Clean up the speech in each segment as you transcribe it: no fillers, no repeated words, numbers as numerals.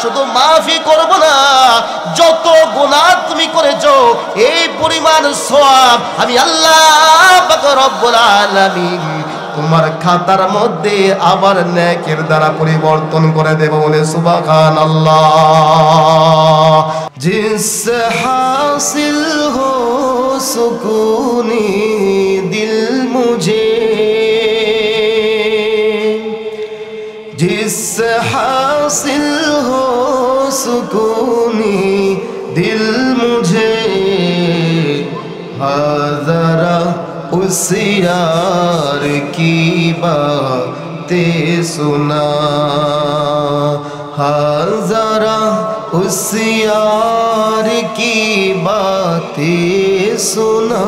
শুধু মাফি করব না, যত গুনাহ তুমি করেছো এই পরিমাণ সওয়াব আমি আল্লাহ পাক রব্বুল আলামিন তোমার খাতার মধ্যে আবার নেকের দ্বারা পরিবর্তন করে দেব। বলে সুবহানাল্লাহ। জিসসে হাসিল হো সুকুনি দিল মুঝে, जिससे हासिल हो सुकूनी दिल मुझे, ज़रा उस यार की बातें सुना, ज़रा उस यार की बातें सुना,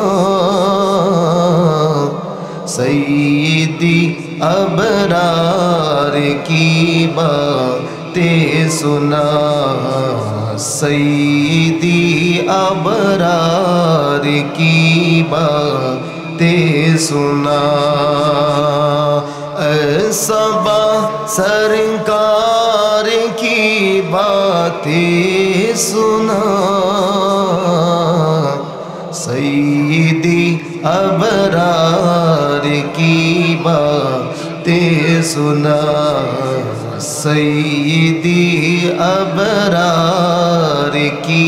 सैयदी अबरार की बातें सुना, सैयदी अबरार की बातें सुना, सबा सरकार की बातें सुना, सैयदी अबरार की बातें सुना, सैयदी अबरार की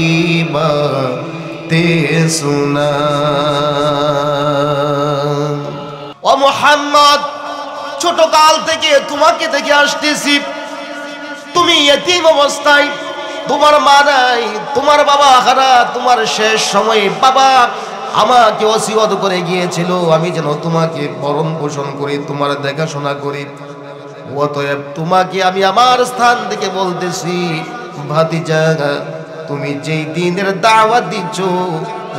बातें सुना। ও মুহাম্মদ, ছোট কাল থেকে তোমাকে দেখে আসতেছি, তুমি ইতিম অবস্থায়, তোমার মা নাই, তোমার বাবা হারা, তোমার শেষ সময়ে বাবা আমাকে ওসিয়ত করে গিয়েছিল আমি যেন তোমাকে ভরণ পোষণ করি, তোমার দেখাশোনা করি। অতএব তোমাকে আমি আমার স্থান থেকে বলতেছি, ভাতিজা, তুমি যেই দিনের দাওয়াত দিচ্ছ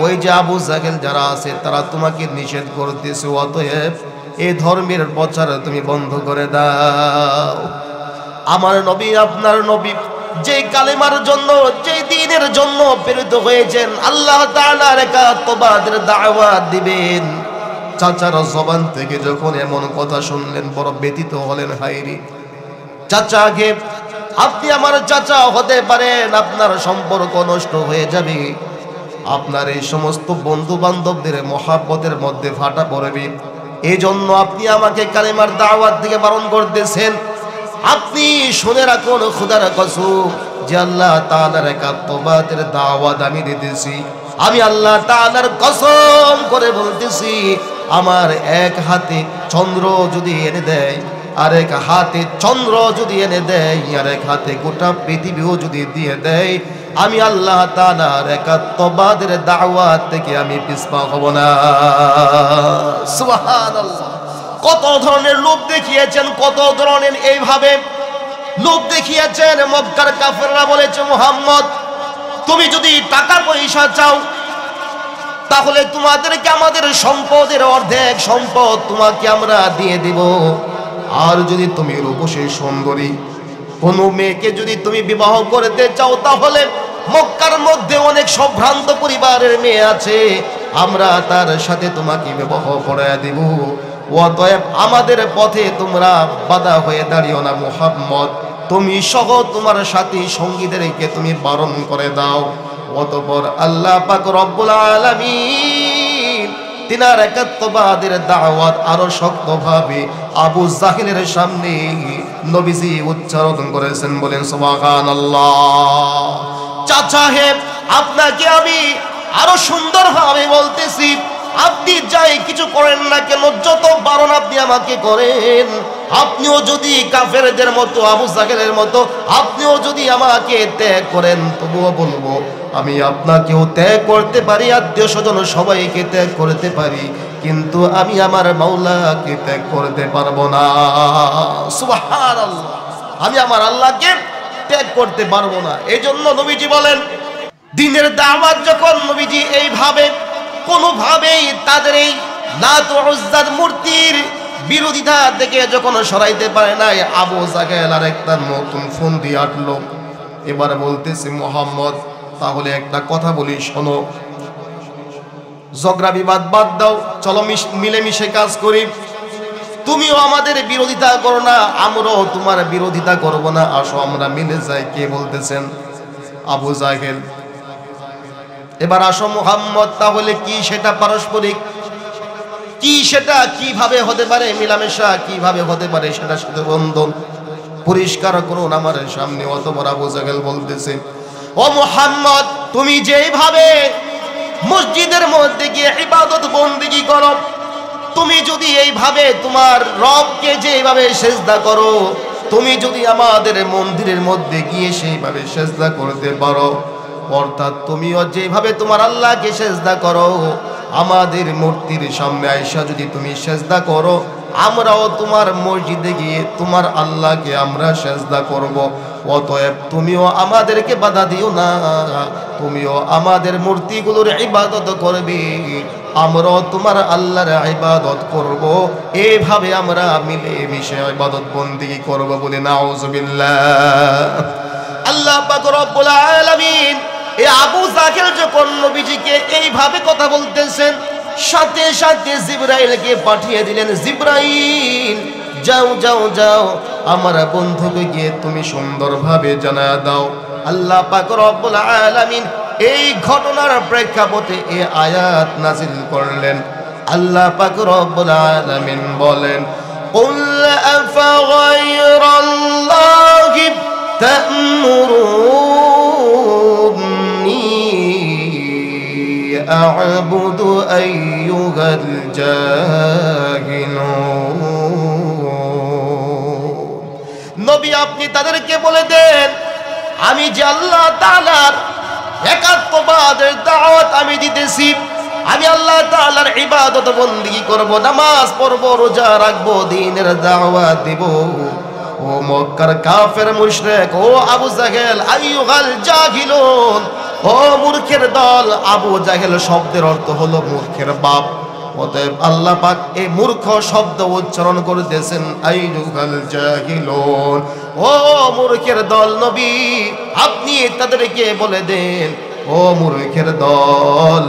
ওই যে আবু জাহেল যারা আছে তারা তোমাকে নিষেধ করতেছে, অতএব এই ধর্মের প্রচার তুমি বন্ধ করে দাও। আমার নবী, আপনার নবী যে কালেমার জন্য, যে দ্বীনের জন্য প্রেরিত হয়েছেন, আল্লাহ তাআলার একাত্মবাদের দাওয়াত দিবেন, চাচার জবান থেকে যখন এমন কথা শুনলেন বড় ব্যথিত হলেন। হায়রে চাচাকে, আপনি আমার চাচা হতে পারেন, আপনার সম্পর্ক নষ্ট হয়ে যাবে, আপনার এই সমস্ত বন্ধু বান্ধবদের মহাব্বতের মধ্যে ফাটা পড়বে, এই জন্য আপনি আমাকে কালেমার দাওয়াত থেকে বারণ করতেছেন। আপনি শুনে রাখুন খোদার কসম যে আল্লাহ তাআলার একাত্মবাদের দাওয়াত আমি দিতেছি, আমি আল্লাহ তাআলার কসম করে বলতেছি, আমার এক হাতে চন্দ্র যদি এনে দেয়, আরেক হাতে চন্দ্র যদি এনে দেয়, আরেক হাতে গোটা পৃথিবীও যদি দিয়ে দেয়, আমি আল্লাহ তাআলার একাত্মবাদের দাওয়াত থেকে আমি পিছপা হব না। সুবহানাল্লাহ। কত ধরনের লোভ দেখিয়েছেন, কত ধরনের এইভাবে লোভ দেখিয়েছেন। মক্কার কাফেররা বলেছে, মুহাম্মদ তুমি যদি টাকা পয়সা চাও তাহলে তোমাদেরকে আমাদের সম্পদের অর্ধেক সম্পদ তোমাকে আমরা দিয়ে দিব, আর যদি তুমি রূপসী সুন্দরী কোনো মেয়েকে যদি তুমি বিবাহ করতে চাও তাহলে মক্কার মধ্যে অনেক সম্ভ্রান্ত পরিবারের মেয়ে আছে, আমরা তার সাথে তোমাকে বিবাহ করায় দিব। অতএব আমাদের পথে তোমরা বাধা হয়ে দাঁড়িও না মুহাম্মদ, তুমি সহ তোমার সাথী সঙ্গীদেরকে তুমি বারণ করে দাও। অতঃপর আল্লাহ পাক রব্বুল আলামিন তিনার একাত্মবাদের দাওয়াত আরো শক্তভাবে আবু জাহেলের সামনে নবীজি উচ্চারণ করেছেন। বলেন সুবহানাল্লাহ। চাচা হে, আপনাকে আমি আরো সুন্দরভাবে বলতেছি, আপনি যাই কিছু করেন না কেন, যত বারণ আপনি আমাকে করেন, আপনিও যদি কাফেরদের মতো, আবু জাহেলের মতো আপনিও যদি আমাকে ত্যাগ করেন, তবুও বলবো আমি আপনাকেও ত্যাগ করতে পারি, আত্মীয় স্বজন সবাইকে ত্যাগ করতে পারি, কিন্তু আমি আমার মাওলাকে ত্যাগ করতে পারবো না। সুবহানাল্লাহ। আমি আমার আল্লাহকে ত্যাগ করতে পারবো না। এই জন্য নবীজি বলেন, দ্বীনের দাওয়াত যখন নবীজি এইভাবে কোনোভাবেই তাদের এই লাত ও উজ্জার মূর্তির বিরোধিতা থেকে যখন সরাইতে পারে নাই, আবু জাহেল আর একটা নতুন ফোন দিয়ে আটলো। এবার বলতেছে, মুহাম্মদ তাহলে একটা কথা বলি শোনো, ঝগড়া বিবাদ বাদ দাও, চলো মিলেমিশে কাজ করি। তুমিও আমাদের বিরোধিতা করো না, আমরাও তোমার বিরোধিতা করব না, আসো আমরা মিলে যাই। কে বলতেছেন? আবু জাহেল। এবার আসো মুহাম্মদ, তাহলে কি সেটা পারস্পরিক, কি সেটা কিভাবে হতে পারে মিলামেশা, কিভাবে হতে পারে সেটা সাথে বন্ধন পরিষ্কার করুন আমার সামনে। অত বড় আবু জাহেল বলতেছে, ও মুহাম্মদ, তুমি যেইভাবে মসজিদের মধ্যে গিয়ে ইবাদত বন্দেগী করো, তুমি যদি এইভাবে তোমার রবকে যেভাবে সেজদা করো, তুমি যদি আমাদের মন্দিরের মধ্যে গিয়ে সেইভাবে সেজদা করতে পারো, অর্থাৎ তুমিও যেভাবে তোমার আল্লাহকে সেজদা করো, আমাদের মূর্তির সামনে আয়েশা যদি তুমি সেজদা করো, আমরাও তোমার মসজিদে গিয়ে তোমার আল্লাহকে আমরা সেজদা করব। অতএব তুমিও আমাদেরকে বাধা দিও না, তুমিও আমাদের মূর্তিগুলোর ইবাদত করবে, আমরাও তোমার আল্লাহর ইবাদত করব। এইভাবে আমরা মিলে মিশে ইবাদত বন্দেগী করব বলে নাউজুবিল্লাহ। আল্লাহ পাক রব্বুল আলামিন এই আবু জাহেল যখন নবীজিকে এইভাবে কথা বলতেছেন, সাথে সাথে জিবরাইলকে পাঠিয়ে দিলেন। জিবরাইল, যাও যাও যাও, আমার বন্ধুকে গিয়ে তুমি সুন্দরভাবে জানায়া দাও। আল্লাহ পাক রব্বুল আলামিন এই ঘটনার প্রেক্ষাপটে এই আয়াত নাযিল করলেন। আল্লাহ পাক রব্বুল আলামিন বলেন, কুল আফাগায়রাল্লাহি তা'মুরুনি আ'বুদু আইয়ুহাল জাহিলুন। নবী, আপনি তাদেরকে বলে দেন, আমি যে আল্লাহ তাআলার একাত্মবাদের দাওয়াত আমি দিতেছি, আমি আল্লাহ তাআলার ইবাদত বন্দেগী করব, নামাজ পড়ব, রোজা রাখবো, দ্বীনের দাওয়াত দিব। ও মক্কার কাফের মুশরিক, ও আবু জাহেল, আইয়ুহাল জাহিলুন, ও মূর্খের দল। আবু জাহেল শব্দের অর্থ হলো মূর্খের বাপ। অতএব আল্লাহ পাক এই মূর্খ শব্দ উচ্চারণ করতেছেন, আইয়ুহাল জাহিলুন, ও মূর্খের দল। নবী, আপনি তাদেরকে বলে দেন, ও মূর্খের দল,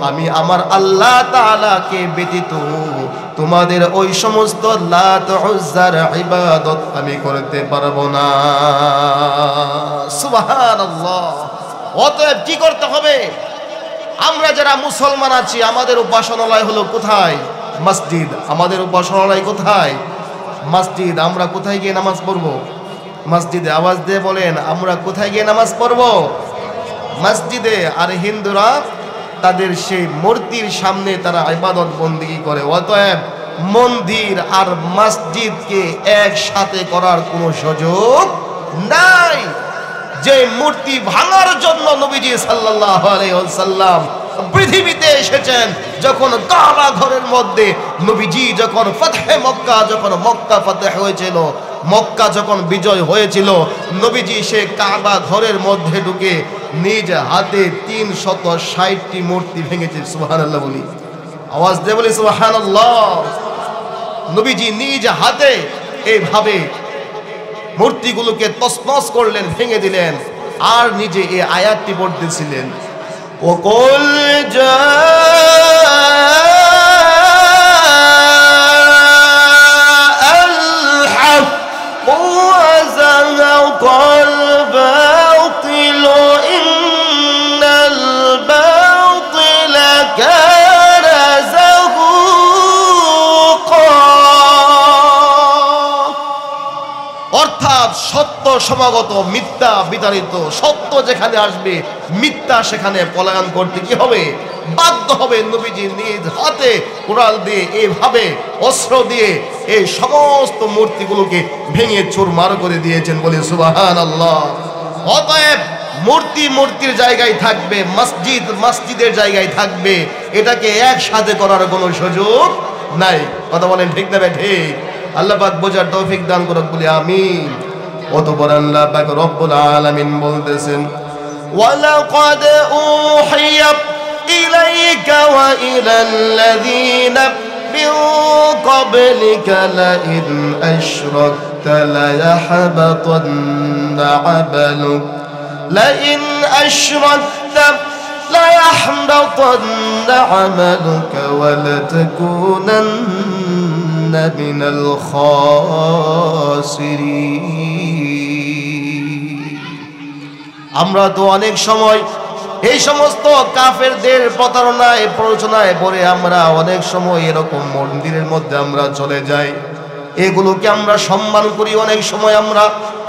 আমি আমার আল্লাহ তাআলাকে ব্যতীত তোমাদের ওই সমস্ত লাত উজ্জার ইবাদত আমি করতে পারবো না। সুবহানাল্লাহ। অতএব কি করতে হবে? আমরা যারা মুসলমান আছি, আমাদের উপাসনালয় হলো কোথায়? মসজিদ। আমাদের উপাসনালয় কোথায়? মসজিদ। আমরা কোথায় গিয়ে নামাজ পড়ব? মসজিদে। আওয়াজ দিয়ে বলেন, আমরা কোথায় গিয়ে নামাজ পড়ব? মসজিদে। আর হিন্দুরা তাদের সেই মূর্তির সামনে তারা ইবাদত বন্দেগী করে। অতএব মন্দির আর মসজিদকে একসাথে করার কোনো সুযোগ নাই। যে মূর্তি ভাঙার জন্য নবীজি সাল্লাল্লাহু আলাইহি ওয়াসাল্লাম পৃথিবীতে এসেছেন, যখন কাবা ঘরের মধ্যে নবীজি যখন ফতহে মক্কা, যখন মক্কা ফতহ হয়েছিল, মক্কা যখন বিজয় হয়েছিল, নবীজি সে কাবা ঘরের মধ্যে ঢুকে নিজ হাতে 360টি মূর্তি ভেঙেছে। সুবহানাল্লাহ বলি, আওয়াজ দিয়ে বলি সুবহানাল্লাহ। নবীজি নিজ হাতে এইভাবে মূর্তিগুলোকে তছনছ করলেন, ভেঙে দিলেন, আর নিজে এই আয়াতটি পড়তেছিলেন, ও কুল জাআল হক ওয়া যাহাকাল বাতিল ইন্নাল বাতিলা কানা যাহুকা। অর্থাৎ সত্য সমাগত, মিথ্যা বিতাড়িত। সত্য যেখানে আসবে, মিথ্যা সেখানে পলায়ন করতে কি হবে? বাধ্য হবে। নবীজি নিজ হাতে কোরাল দিয়ে, এইভাবে অস্ত্র দিয়ে এই সমস্ত মূর্তিগুলোকে ভেঙে চুরমার করে দিয়েছেন। বলে সুবহানাল্লাহ। অতএব মূর্তি মূর্তির জায়গায় থাকবে, মসজিদ মসজিদের জায়গায় থাকবে, এটাকে একসাথে করার কোনো সুযোগ নাই। কথা বলেন ঠিক না ঠিক? আল্লাহ পাক বোঝার তৌফিক দান করুক বলি আমিন। অতঃপর আল্লাহ পাক রব্বুল আলামিন বলতেছেন, ওয়ালাকাদ উহিয়া ইলাইকা ওয়া ইলাল্লাযীনা মিন ক্বাবলিকা লাইন আশরাকতা লায়াহবাতান্না আমালুক লাইন আশরাকতা লায়াহবাতান্না আমালুকা ওয়া লাতাকুনান্না মিনাল খাসিরিন। আমরা তো অনেক সময় এই সমস্ত কাফেরদের প্রতারণায় প্ররোচনায় পড়ে আমরা অনেক সময় এরকম মন্দিরের মধ্যে আমরা চলে যাই, এগুলোকে আমরা সম্মান করি। অনেক সময় আমরা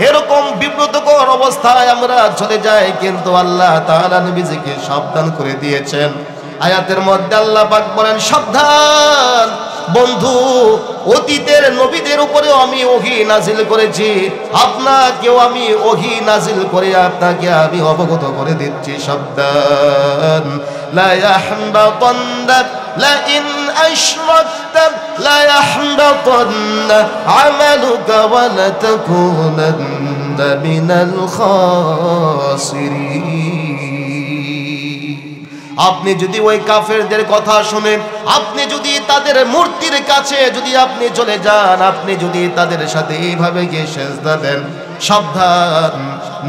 এরকম বিব্রতকর অবস্থায় আমরা চলে যাই, কিন্তু আল্লাহ তাআলা নবীজিকে সাবধান করে দিয়েছেন। আয়াতের মধ্যে আল্লাহ পাক বলেন, সাবধান বন্ধু, অতীতের নবীদের উপরেও আমি ওহী নাজিল করেছি, আপনাকেও আমি ওহী নাজিল করে আপনাকে আমি অবগত করে দিচ্ছি, সাবধান। লা ইয়াহবাতান্না লা ইন আশরাকতা লা ইয়াহবাতান্না আমালুকা ওয়া লা তাকুনান্না মিনাল খাসিরিন। আপনি যদি ওই কাফেরদের কথা শুনেন, আপনি যদি তাদের মূর্তির কাছে যদি আপনি চলে যান, আপনি যদি তাদের সাথে এইভাবে গিয়ে সেজদা দেন, সাবধান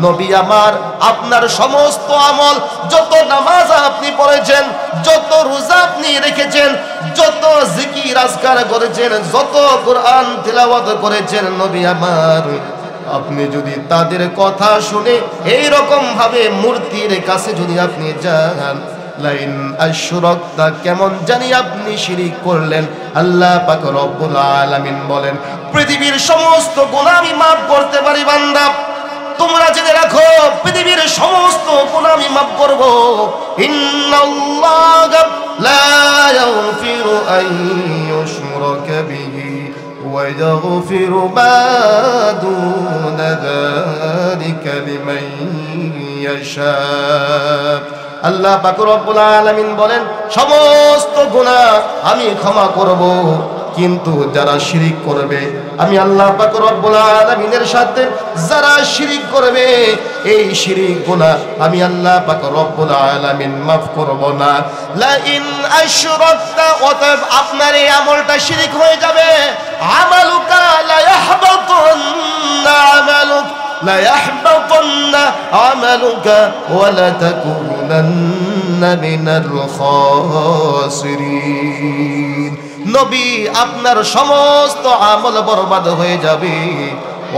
নবী আমার, আপনার সমস্ত আমল, যত নামাজ আপনি পড়েছেন, যত রোজা আপনি রেখেছেন, যত জিকির আজকার করেছেন, যত কোরআন তিলাওয়াত করেছেন, নবী আমার, আপনি যদি তাদের কথা শুনে এই রকম ভাবে মূর্তির কাছে যদি আপনি যান, লাইন আশরাকতা, কেমন জানি আপনি শিরিক করলেন। আল্লাহ পাক রব্বুল আলামিন বলেন, পৃথিবীর সমস্ত গুনাহ আমি মাফ করতে পারি বান্দা, তোমরা জেনে রাখো পৃথিবীর সমস্ত গুনাহ আমি মাফ করব। ইন্নাল্লাহা লা ইয়াগফিরু আন ইউশরাকা বিহি ওয়া ইয়াগফিরু মা দুনা যালিকা লিমান ইয়াশা। আল্লাহ পাক রব্বুল আলামিন বলেন, সমস্ত গুনাহ আমি ক্ষমা করব, কিন্তু যারা শিরিক করবে, আমি আল্লাহ পাক রব্বুল আলামিনের সাথে যারা শিরিক করবে, এই শিরিক গুনাহ আমি আল্লাহ পাক রব্বুল আলামিন মাফ করব না। লা ইন আশরাকতা, অতএব আপনার এই আমলটা শিরিক হয়ে যাবে। আমালুকা লা ইয়াহবাতুন্না আমালুক লা ইয়াহবাতুন্না আমালুকা ওয়া লা তাকুনান্না মিনাল খাসিরিন। নবী, আপনার সমস্ত আমল বরবাদ হয়ে যাবে,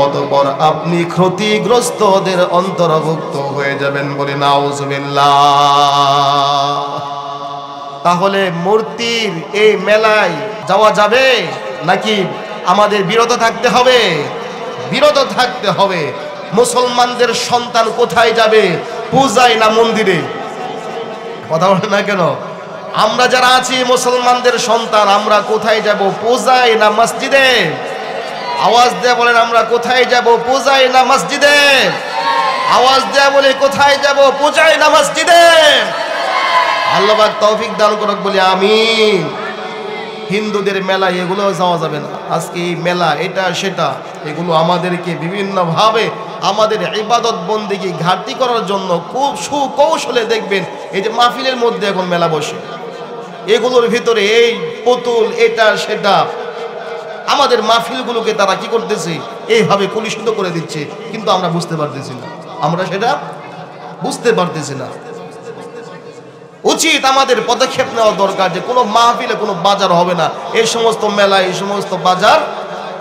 অতঃপর আপনি ক্ষতিগ্রস্তদের অন্তর্ভুক্ত হয়ে যাবেন। বলি নাউজুবিল্লাহ। তাহলে মূর্তির এই মেলায় যাওয়া যাবে নাকি আমাদের বিরত থাকতে হবে? বিরত থাকতে হবে। মুসলমানদের সন্তান কোথায় যাবে? পূজায় না মন্দিরে? কথা বলে না কেন? আমরা যারা আছি মুসলমানদের সন্তান, আমরা কোথায় যাব? পূজায় না মসজিদে? আওয়াজ দেয়া বলেন, আমরা কোথায় যাব? পূজায় না মসজিদে? আওয়াজ দেয়া বলে, কোথায় যাব? পূজায় না মসজিদে? আল্লাহ পাক তৌফিক দান করুক, বলি আমিন। হিন্দুদের মেলা এগুলো যাওয়া যাবে না। আজকে এই মেলা, এটা সেটা, এগুলো আমাদেরকে বিভিন্নভাবে আমাদের ইবাদত বন্দেগী ঘাটতি করার জন্য খুব সুকৌশলে দেখবেন এই যে মাহফিলের মধ্যে এখন মেলা বসে, এগুলোর ভিতরে এই পুতুল, এটা সেটা, আমাদের মাহফিলগুলোকে তারা কি করতেছে? এইভাবে কলুষিত করে দিচ্ছে, কিন্তু আমরা বুঝতে পারতেছি না, আমরা সেটা বুঝতে পারতেছি না। উচিত আমাদের পদক্ষেপ নেওয়া দরকার যে কোনো মাহফিলে কোনো বাজার হবে না, এই সমস্ত মেলা, এই সমস্ত বাজার,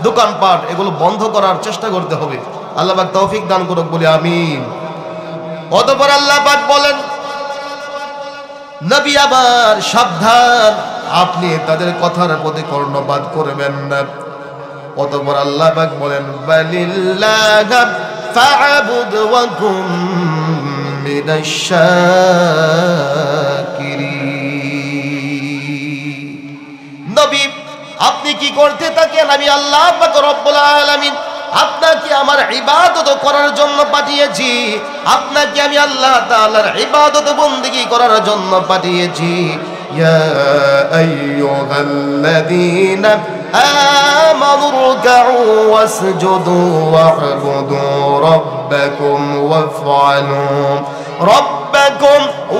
দোকানপাট, এগুলো বন্ধ করার চেষ্টা করতে হবে। আল্লাহ পাক তৌফিক দান করুক, বলি আমিন। অতঃপর আল্লাহ পাক বলেন, নবী আবার সাবধান, আপনি তাদের কথার প্রতি কর্ণপাত করবেন না। অতঃপর আল্লাহ পাক বলেন, বালিল্লাহি ফা'বুদ ওয়া কুম মিনাশ শাকিরিন। নবী, আপনি কি করতে থাকেন? আমি আল্লাহ পাক রব্বুল আলামিন আপনাকে আমার ইবাদত করার জন্য পাঠিয়েছি, আপনাকে আমি আল্লাহ তাআলার ইবাদত বন্দেগী করার জন্য পাঠিয়েছি। ইয়া আইয়ুহাল্লাযীনা আমানু রুকউ ওয়াসজুদু ওয়া'বুদু রাব্বাকুম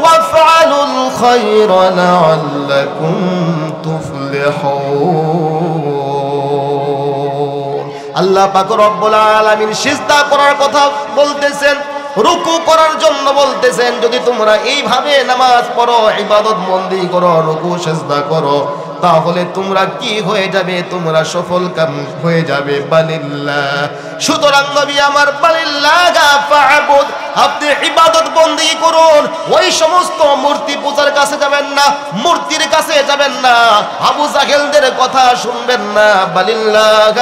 ওয়াফআলুল খায়রা লা'আল্লাকুম তুফলিহুন। আল্লাহ পাক রব্বুল আলামিন সিজদা করার কথা বলতেছেন, রুকু করার জন্য বলতেছেন। যদি তোমরা এইভাবে নামাজ পড়ো, ইবাদত বন্দেগী করো, রুকু সিজদা করো, তাহলে তোমরা কি হয়ে যাবে? তোমরা সফল কাম হয়ে যাবে। বালিল্লাহ, সুতরাং নবী আমার বালিল্লাহ ফা'বুদ, আপনি ইবাদত বন্দেগী করুন। ওই সমস্ত মূর্তি পূজার কাছে যাবেন না, মূর্তির কাছে যাবেন না, আবু জাহেলদের কথা শুনবেন না। বালিল্লাহ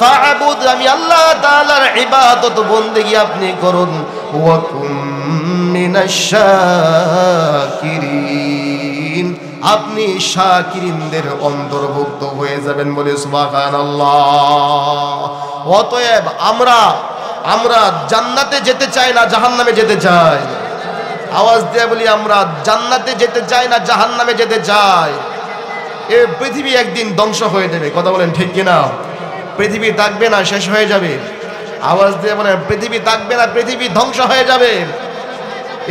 ফা'বুদ, আমি আল্লাহ তাআলার ইবাদত বন্দেগী আপনি করুন। ওয়া কুম মিনাশ শাকিরিন, আপনি শাকিরিনদের অন্তর্ভুক্ত হয়ে যাবেন। বলে সুবহানাল্লাহ। অতএব আমরা জান্নাতে যেতে চাই না জাহান্নামে যেতে চাই? আওয়াজ দিয়ে বলি, আমরা জান্নাতে যেতে চাই না জাহান্নামে যেতে চাই? এই পৃথিবী একদিন ধ্বংস হয়ে যাবে, কথা বলেন ঠিক কিনা? পৃথিবী থাকবে না, শেষ হয়ে যাবে। আওয়াজ দিয়ে বলেন, পৃথিবী থাকবে না, পৃথিবী ধ্বংস হয়ে যাবে।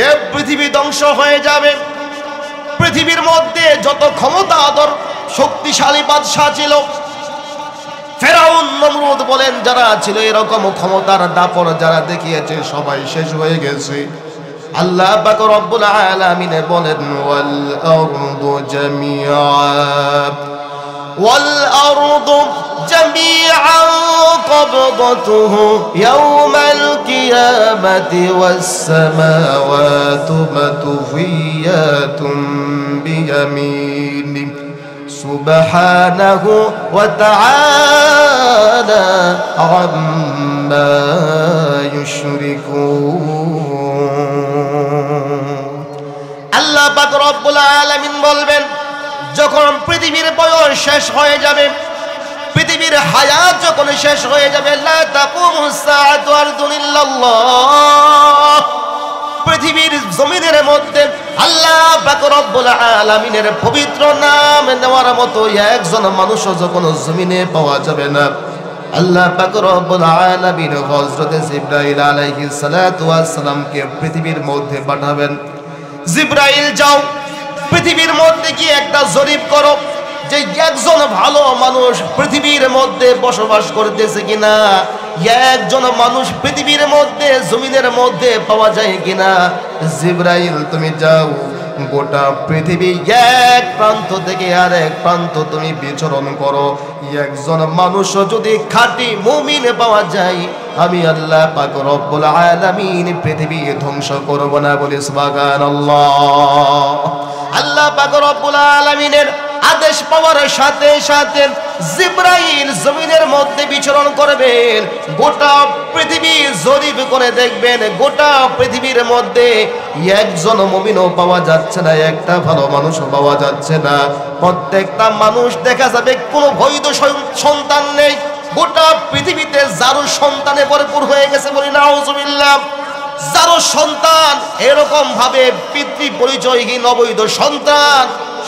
এ পৃথিবী ধ্বংস হয়ে যাবে। পৃথিবীর মধ্যে যত ক্ষমতাধর শক্তিশালী বাদশা ছিল, ফেরাউন, নমরুদ বলেন যারা ছিল, এরকম ক্ষমতার দাপট যারা দেখিয়েছে সবাই শেষ হয়ে গেছে। আল্লাহ পাক রব্বুল আলামিন বলেন ওয়াল আরদু জামিআন কবদতুহু ইয়াওমাল কিয়ামাতি ওয়াস সামাওয়াতু মাতফিয়াতুম বিয়ামিনি সুবহানাহু ওয়া তাআলা আম্মা ইউশরিকুন। আল্লাহ পাক রব্বুল আলামিন বলবেন, যখন পৃথিবীর বয়স শেষ হয়ে যাবে, পৃথিবীর হায়াত যখন শেষ হয়ে যাবে, লা তাকুমুস সাআতু ইল্লাল্লাহ, পৃথিবীর জমিনের মধ্যে আল্লাহ পাক রব্বুল আলামিনের পবিত্র নাম নেওয়ার মতো একজন মানুষও যখন জমিনে পাওয়া যাবে না, আল্লাহ পাক রব্বুল আলামিন হযরত জিবরাইল আলাইহিস সালাতু ওয়াস সালামকে পৃথিবীর মধ্যে পাঠাবেন। জিবরাইল, যাও পৃথিবীর মধ্যে গিয়ে একটা জরিপ করো যে একজন ভালো মানুষ পৃথিবীর মধ্যে বসবাস করতেছে কিনা, একজন মানুষ পৃথিবীর মধ্যে জমিনের মধ্যে পাওয়া যায় কিনা। জিবরাইল, তুমি যাও, গোটা পৃথিবী এক প্রান্ত থেকে আর এক প্রান্ত তুমি বিচরণ করো, একজন মানুষও যদি খাঁটি মুমিন পাওয়া যায়, আমি আল্লাহ পাক রব্বুল আলামিন পৃথিবী ধ্বংস করব না। বলে সুবহানাল্লাহ। আল্লাহ পাক রব্বুল আলামিনের আদেশ পাওয়ার সাথে সাথে জিবরাইল জমিনের মধ্যে বিচরণ করবেন, গোটা পৃথিবী জরিপ করে দেখবেন, গোটা পৃথিবীর মধ্যে একজন মুমিনও পাওয়া যাচ্ছে না, একটা ভালো মানুষও পাওয়া যাচ্ছে না। প্রত্যেকটা মানুষ দেখা যাবে কোনো বৈধ সন্তান নেই, গোটা পৃথিবীতে যারও সন্তানে ভরপুর হয়ে গেছে। বলি নাউজুবিল্লাহ। যারও সন্তান এরকম ভাবে পিতৃ পরিচয়হীন অবৈধ সন্তান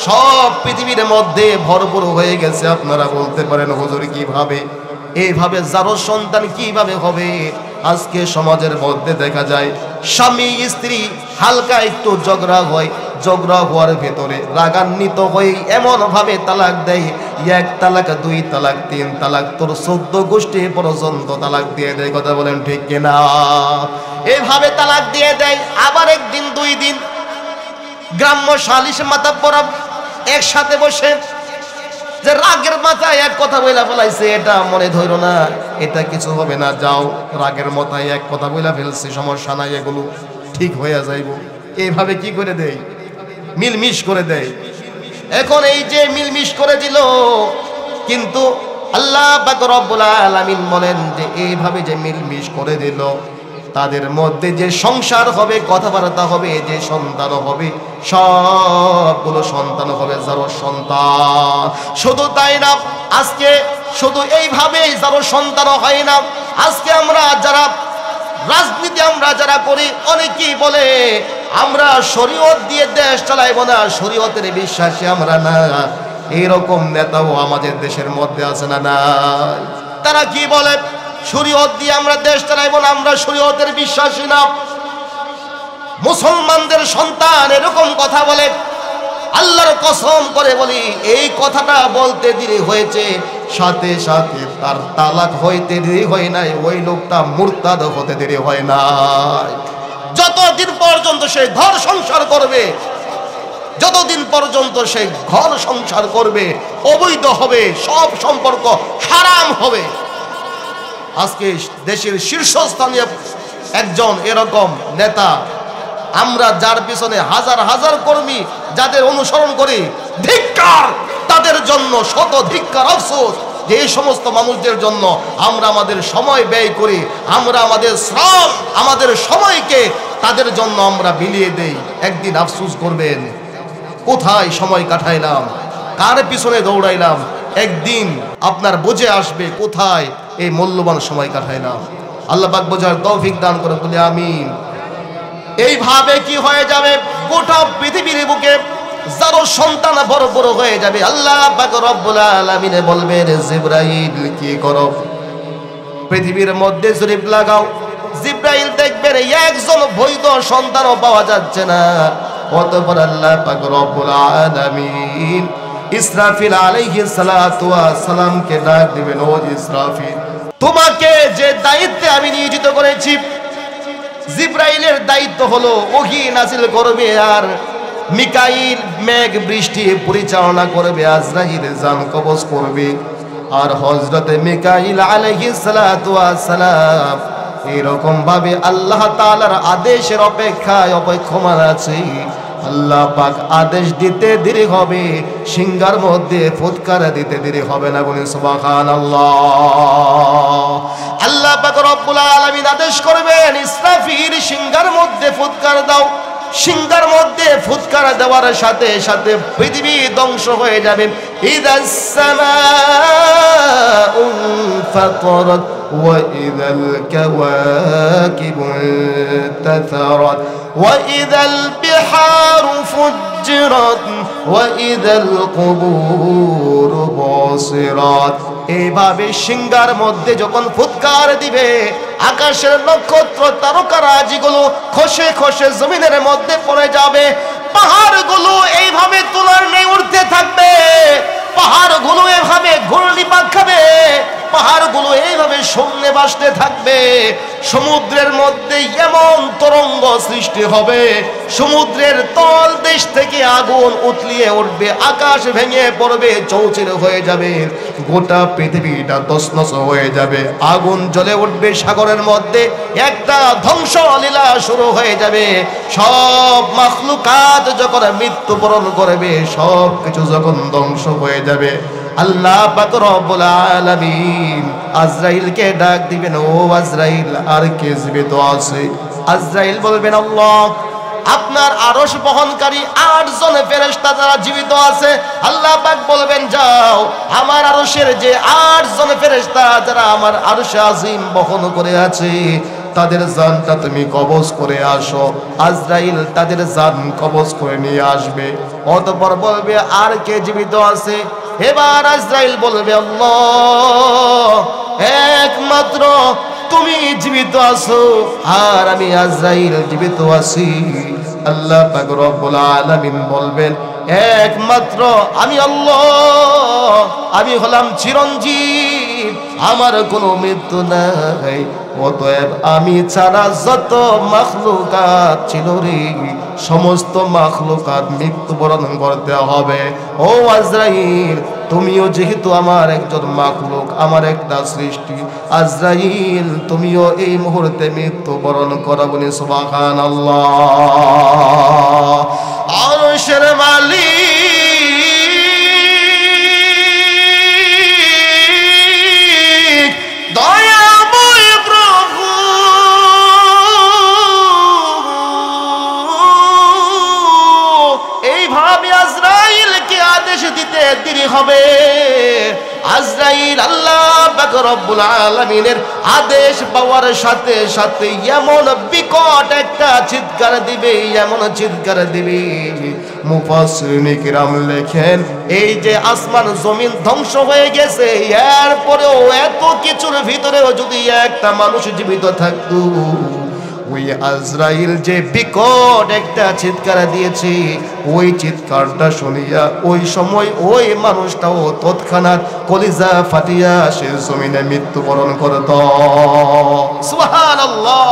সব পৃথিবীর মধ্যে ভরপুর হয়ে গেছে। আপনারা বলতে পারেন হুজুর কিভাবে? এইভাবে যারও সন্তান কিভাবে হবে? আজকে সমাজের মধ্যে দেখা যায় স্বামী স্ত্রী হালকা একটু ঝগড়া হয়, ঝগড়া হওয়ার ভেতরে রাগান্বিত হয়ে এমন ভাবে তালাক দেয়, এক তালাক, দুই তালাক, তিন তালাক, তোর 14 গোষ্ঠী পর্যন্ত তালাক দিয়ে দেয়। কথা বলেন ঠিক কিনা? এইভাবে তালাক দিয়ে দেয়। আবার একদিন দুই দিন গ্রাম্য সালিশ মাতাব্বর একসাথে বসে যে রাগের মাথায় এক কথা বইলা ফেলাইছে, এটা মনে ধরো না, এটা কিছু হবে না, যাও রাগের মাথায় এক কথা বইলা ফেলছে, সমস্যা নাই, এগুলো ঠিক হয়ে যাইব। এইভাবে কি করে দেয়? মিলমিশ করে দেয়। এখন এই যে মিলমিশ করে দিল, কিন্তু আল্লাহ পাক রব্বুল আলামিন বলেন যে এইভাবে যে মিলমিশ করে দিল, তাদের মধ্যে যে সংসার হবে, কথাবার্তা হবে, যে সন্তান হবে, সবগুলো সন্তান হবে যারও সন্তান। শুধু তাই না, আজকে শুধু এইভাবেই যারও সন্তান হয় না, আজকে আমরা যারা রাজনীতি আমরা যারা করি, অনেকেই বলে আমরা শরীয়ত দিয়ে দেশ চালাইব না, শরীয়তের বিশ্বাসী আমরা না। এইরকম নেতাও আমাদের দেশের মধ্যে আছে না? নাই। তারা কি বলে? শরীয়ত দিয়ে আমরা দেশ চালাইব না, আমরা শরীয়তের বিশ্বাসী না। মুসলমানদের সন্তান এরকম কথা বলে, আল্লাহর কসম করে বলি, এই কথাটা বলতে দেরি হয়েছে, সাথে সাথে তার তালাক হইতে দেরি হয় নাই, ওই লোকটা মুরতাদ হতে দেরি হয় নাই। যতদিন পর্যন্ত সে ঘর সংসার করবে, যতদিন পর্যন্ত সে ঘর সংসার করবে অবৈধ হবে, সব সম্পর্ক হারাম হবে। আজকে দেশের শীর্ষস্থানীয় একজন এরকম নেতা, আমরা যার পিছনে হাজার হাজার কর্মী যাদের অনুসরণ করি, ধিক্কার তাদের জন্য, শত ধিক্কার, আফসোস যে এই সমস্ত মানুষদের জন্য আমরা আমাদের সময় ব্যয় করি, আমরা আমাদের শ্রম, আমাদের সময়কে তাদের জন্য আমরা বিলিয়ে দেই। একদিন আফসোস করবেন কোথায় সময় কাটাইলাম, কার পিছনে দৌড়াইলাম। একদিন আপনার বুঝে আসবে কোথায় এই মূল্যবান সময় কাটাইলাম। আল্লাহ পাক বোঝার তৌফিক দান করে বলে আমিন। এইভাবে কি হয়ে যাবে, গোটা পৃথিবীর বুকে যারো সন্তান বড় বড় হয়ে যাবে। আল্লাহ পাক রব্বুল আলামিন বলবেন, জিবরাইল কি করো, পৃথিবীর মধ্যে জরিপ লাগাও। জিবরাইল দেখবেন একজন বৈধ সন্তানও পাওয়া যাচ্ছে না। অতঃপর আল্লাহ পাক রব্বুল আলামিন ইসরাফিল আলাইহিস সালাতু ওয়াস সালামকে ডাক দিবেন, ও ইসরাফিল, তোমাকে যে দায়িত্বে আমি নিয়োজিত করেছি, জিবরাইলের দায়িত্ব হলো ওহী নাযিল করবে, আর মিকাইল মেঘ বৃষ্টি পরিচালনা করবে, আজরাইল জান কবজ করবে। আর হযরতে মিকাইল আলাইহিস সালাতু ওয়াস সালাম এরকম ভাবে আল্লাহ তাআলার আদেশের অপেক্ষায় অপেক্ষমান আছে। আল্লাহ পাক আদেশ দিতে দেরি হবে, সিংহার মধ্যে ফুৎকার দিতে দেরি হবে না। বলেন সুবহানাল্লাহ। আল্লাহ পাক রব্বুল আলামিন আদেশ করবেন, ইসরাফিল সিংহার মধ্যে ফুৎকার দাও। সিংহার মধ্যে ফুৎকার দেওয়ার সাথে সাথে পৃথিবী ধ্বংস হয়ে যাবে। ইদাস সামাউ ফাতারাত ওয়া ইদাল কাওয়াকিবু ইনতাসারাত ওয়া ইদাল বিহারু ফুজ্জিরাত ওয়া ইদাল কুবুরু বাসিরাত। এইভাবে সিংহার মধ্যে যখন ফুৎকার দিবে, আকাশের নক্ষত্র তারকারাজিগুলো খসে খসে জমিনের মধ্যে পড়ে যাবে। পাহাড়গুলো এইভাবে তোলার নেই উঠতে থাকবে, পাহাড়গুলো এভাবে ঘূর্ণিপাক খাবে, পাহাড়গুলো এইভাবে শূন্যে ভাসতে থাকবে। সমুদ্রের মধ্যে এমন তরঙ্গ সৃষ্টি হবে, সমুদ্রের তল দেশ থেকে আগুন উতলিয়ে উঠবে, আকাশ ভেঙে পড়বে, চৌচির হয়ে যাবে, গোটা পৃথিবীটা তছনছ হয়ে যাবে, আগুন জ্বলে উঠবে সাগরের মধ্যে, একটা ধ্বংস লীলা শুরু হয়ে যাবে। সব মাখলুকাত যখন মৃত্যুবরণ করবে, সব কিছু যখন ধ্বংস হয়ে যাবে, আল্লাহ পাক রব্বুল আলামিন আজরাইলকে ডাক দিবেন, ও আজরাইল, আর কে জীবিত আছে? আজরাইল বলবেন, আল্লাহ, আপনার আরশ বহনকারী 8 জন ফেরেশতা যারা জীবিত আছে। আল্লাহ পাক বলবেন, যাও আমার আরশের যে 8 জন ফেরেশতা যারা আমার আরশে আজিম বহন করে আছে, তাদের জানটা তুমি কবজ করে আসো। আজরাইল তাদের জান কবজ করে নিয়ে আসবে। অতঃপর বলবে, আর কে জীবিত আছে? এবার আজরাইল বলবে, আল্লাহ, একমাত্র তুমি জীবিত আছো, আর আমি আজরাইল জীবিত আছি। আল্লাহ পাক রব্বুল আলামিন বলবেন, একমাত্র আমি আল্লাহ, আমি হলাম চিরঞ্জীব, আমার কোনো মৃত্যু নাই। অতএব আমি ছাড়া যত মাখলুকাত ছিল রে, সমস্ত মাখলুকাত মৃত্যুবরণ করতে হবে। ও আজরাইল, তুমিও যেহেতু আমার একজন মাখলুক, আমার একটা সৃষ্টি, আজরাইল তুমিও এই মুহূর্তে মৃত্যুবরণ করা। বলি সুবহানাল্লাহ। আরশের মালিক দয়াময় প্রভু, এইভাবে আজরাইলকে আদেশ দিতে দেরি হবে। আজরাইল আল্লাহ পাক রব্বুল আলামিনের আদেশ পাওয়ার সাথে সাথে এমন বিকট একটা চিৎকার দিবে, এমন চিৎকার দিবে, মুফাসসিরিন কিরাম লেখেন, এই যে আসমান জমিন ধ্বংস হয়ে গেছে, এরপরেও এত কিছুর ভিতরেও যদি একটা মানুষ জীবিত থাকতো, ওই আজরাইল যে বিকট একটা চিৎকার দিয়েছে, ওই চিৎকারটা শুনিয়া ওই সময় ওই মানুষটাও তৎক্ষণাৎ কলিজা ফাটিয়া সে জমিনে মৃত্যুবরণ করত। সুবহানাল্লাহ।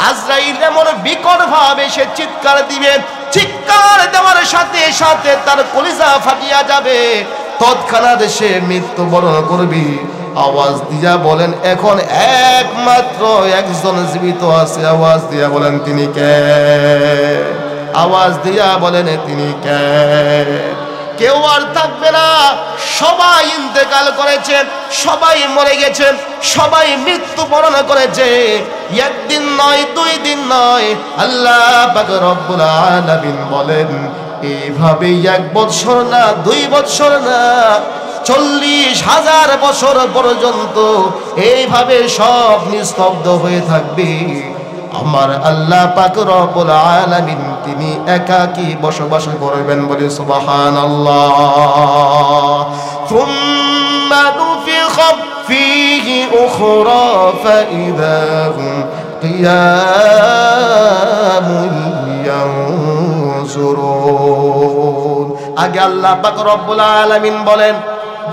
আজরাইল এমন বিকট ভাবে সে চিৎকার দিবে, চিৎকার দেওয়ার সাথে সাথে তার কলিজা ফাটিয়া যাবে, তৎক্ষণাৎ সে মৃত্যুবরণ করবি। আওয়াজ দিয়া বলেন, এখন একমাত্র একজন জীবিত আছে, আওয়াজ দিয়া বলেন তিনি কে? আওয়াজ দিয়া বলেন তিনি কে? কেউ আর থাকবে না, সবাই ইন্তেকাল করেছে, সবাই মরে গেছে, সবাই মৃত্যুবরণ করেছে। একদিন নয়, 2 দিন নয়, আল্লাহ পাক রব্বুল আলামিন বলেন এইভাবে 1 বছর না, 2 বছর না, 40,000 বছর পর্যন্ত এইভাবে সব নিস্তব্ধ হয়ে থাকবে। আমার আল্লাহ পাক রব্বুল আলামিন তিনি একাকী বসবাস করবেন, বলে সুবহানাল্লাহ। থুম্মা নুফিখা ফীহি উখরা ফাইযা হুম কিয়ামুন ইয়ানজুরুন। আগে আল্লাহ পাক রব্বুল আলামিন বলেন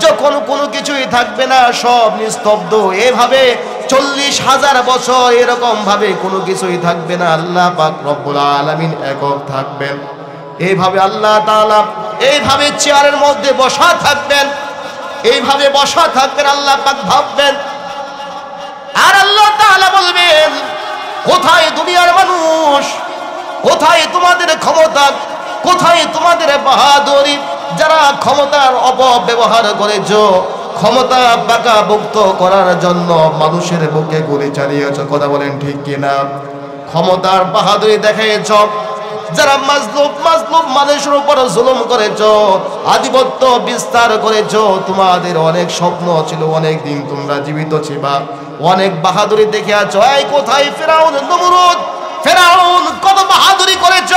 যখন কোনো কিছুই থাকবে না, সব নিস্তব্ধ, এভাবে 40,000 বছর এরকম ভাবে কোনো কিছুই থাকবে না, আল্লাহ পাক রব্বুল আলামিন একক থাকবেন। এইভাবে আল্লাহ তাআলা এইভাবে চেয়ারের মধ্যে বসা থাকবেন, এইভাবে বসা থাকবেন, আল্লাহ পাক ভাববেন। আর আল্লাহ তাআলা বলবেন, কোথায় দুনিয়ার মানুষ, কোথায় তোমাদের ক্ষমতা, কোথায় তোমাদের বাহাদুরি? যারা ক্ষমতার অপব্যবহার করেছ, ক্ষমতা পাকাভুক্ত করার জন্য মানুষের বুকে গুলি চালিয়েছ, কথা বলেন ঠিক কিনা? ক্ষমতার বাহাদুরি দেখাইছ, যারা মাজলুম মানুষের উপর জুলুম করেছ, আধিপত্য বিস্তার করেছ। তোমাদের অনেক স্বপ্ন ছিল, অনেক দিন তোমরা জীবিত ছিলা, অনেক বাহাদুরি দেখে আছো। এই কোথায় ফেরাউন, নমরুদ? ফেরাউন কত বাহাদুরি করেছ,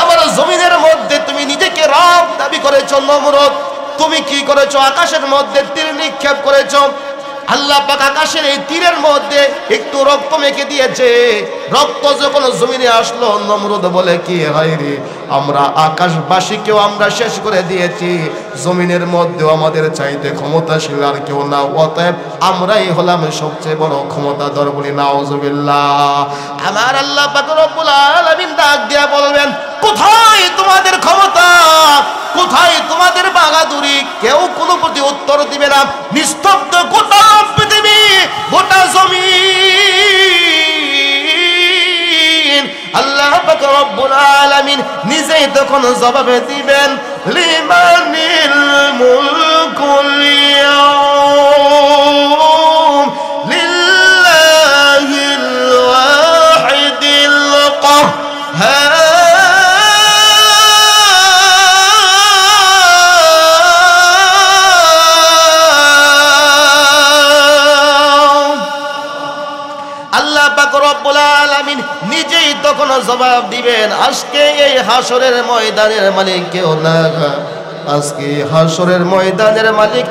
আমার জমিনের মধ্যে তুমি নিজেকে রব দাবি করেছ। নমরুদ তুমি কি করেছো? আকাশের মধ্যে তীর নিক্ষেপ করেছো। আল্লাহ পাক আকাশের এই তীরের মধ্যে একটু রক্ত মেখে দিয়েছে। রক্ত যখন জমিনে আসলো, নমরুদ বলে কি হয় রে, আমরা আকাশবাসীকেও আমরা শেষ করে দিয়েছি, জমিনের মধ্যেও আমাদের চাইতে ক্ষমতাশীল আর কেউ না, অতএব আমরাই হলাম সবচেয়ে বড় ক্ষমতাধর, বলি নাউজুবিল্লাহ। আমার আল্লাহ পাক রব্বুল আলামিন ডাক দিয়া বলবেন, কোথায় তোমাদের ক্ষমতা, কোথায় তোমাদের বাহাদুরি? কেউ কোনো প্রতি উত্তর দিবে না, নিস্তব্ধ গোটা পৃথিবী, গোটা জমিন। আল্লাহ পাক রব্বুল আলামিন নিজেই তখন জবাব দিবেন, লিমানিল মুলকুল ইয়াউম লিল্লাহিল ওয়াহিদিল কাহ্হার। নিজেই তখন জবাব দিবেন, আজকে এই হাসরের ময়দানের মালিক কেউ না, আজকে হাসরের ময়দানের মালিক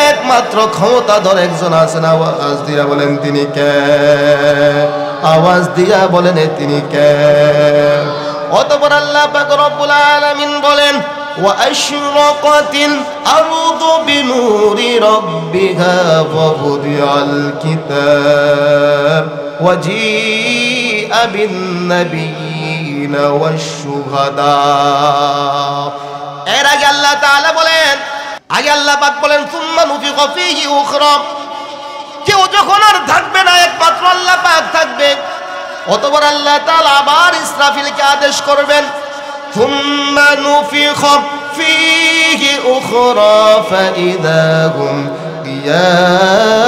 একমাত্র ক্ষমতাধর একজন আছেন। আওয়াজ দিয়া বলেন তিনি কে? আওয়াজ দিয়া বলেন তিনি কে? অতঃপর আল্লাহ পাক রব্বুল আলামিন বলেন, وأشرقت الأرض بنور ربها ووضع الكتاب وجيء بالنبيين والشهداء। এর আগে আল্লাহ তাআলা বলেন, আগে আল্লাহ পাক বলেন, সুম্মা নুফিখা ফীহি উখরা। কেউ যখন আর থাকবে না, একমাত্র আল্লাহ পাক থাকবে। অতঃপর আল্লাহ তাআলা আবার ইসরাফিলকে আদেশ করবেন, ثم نفخ فيه أخرى فإذا هم قيام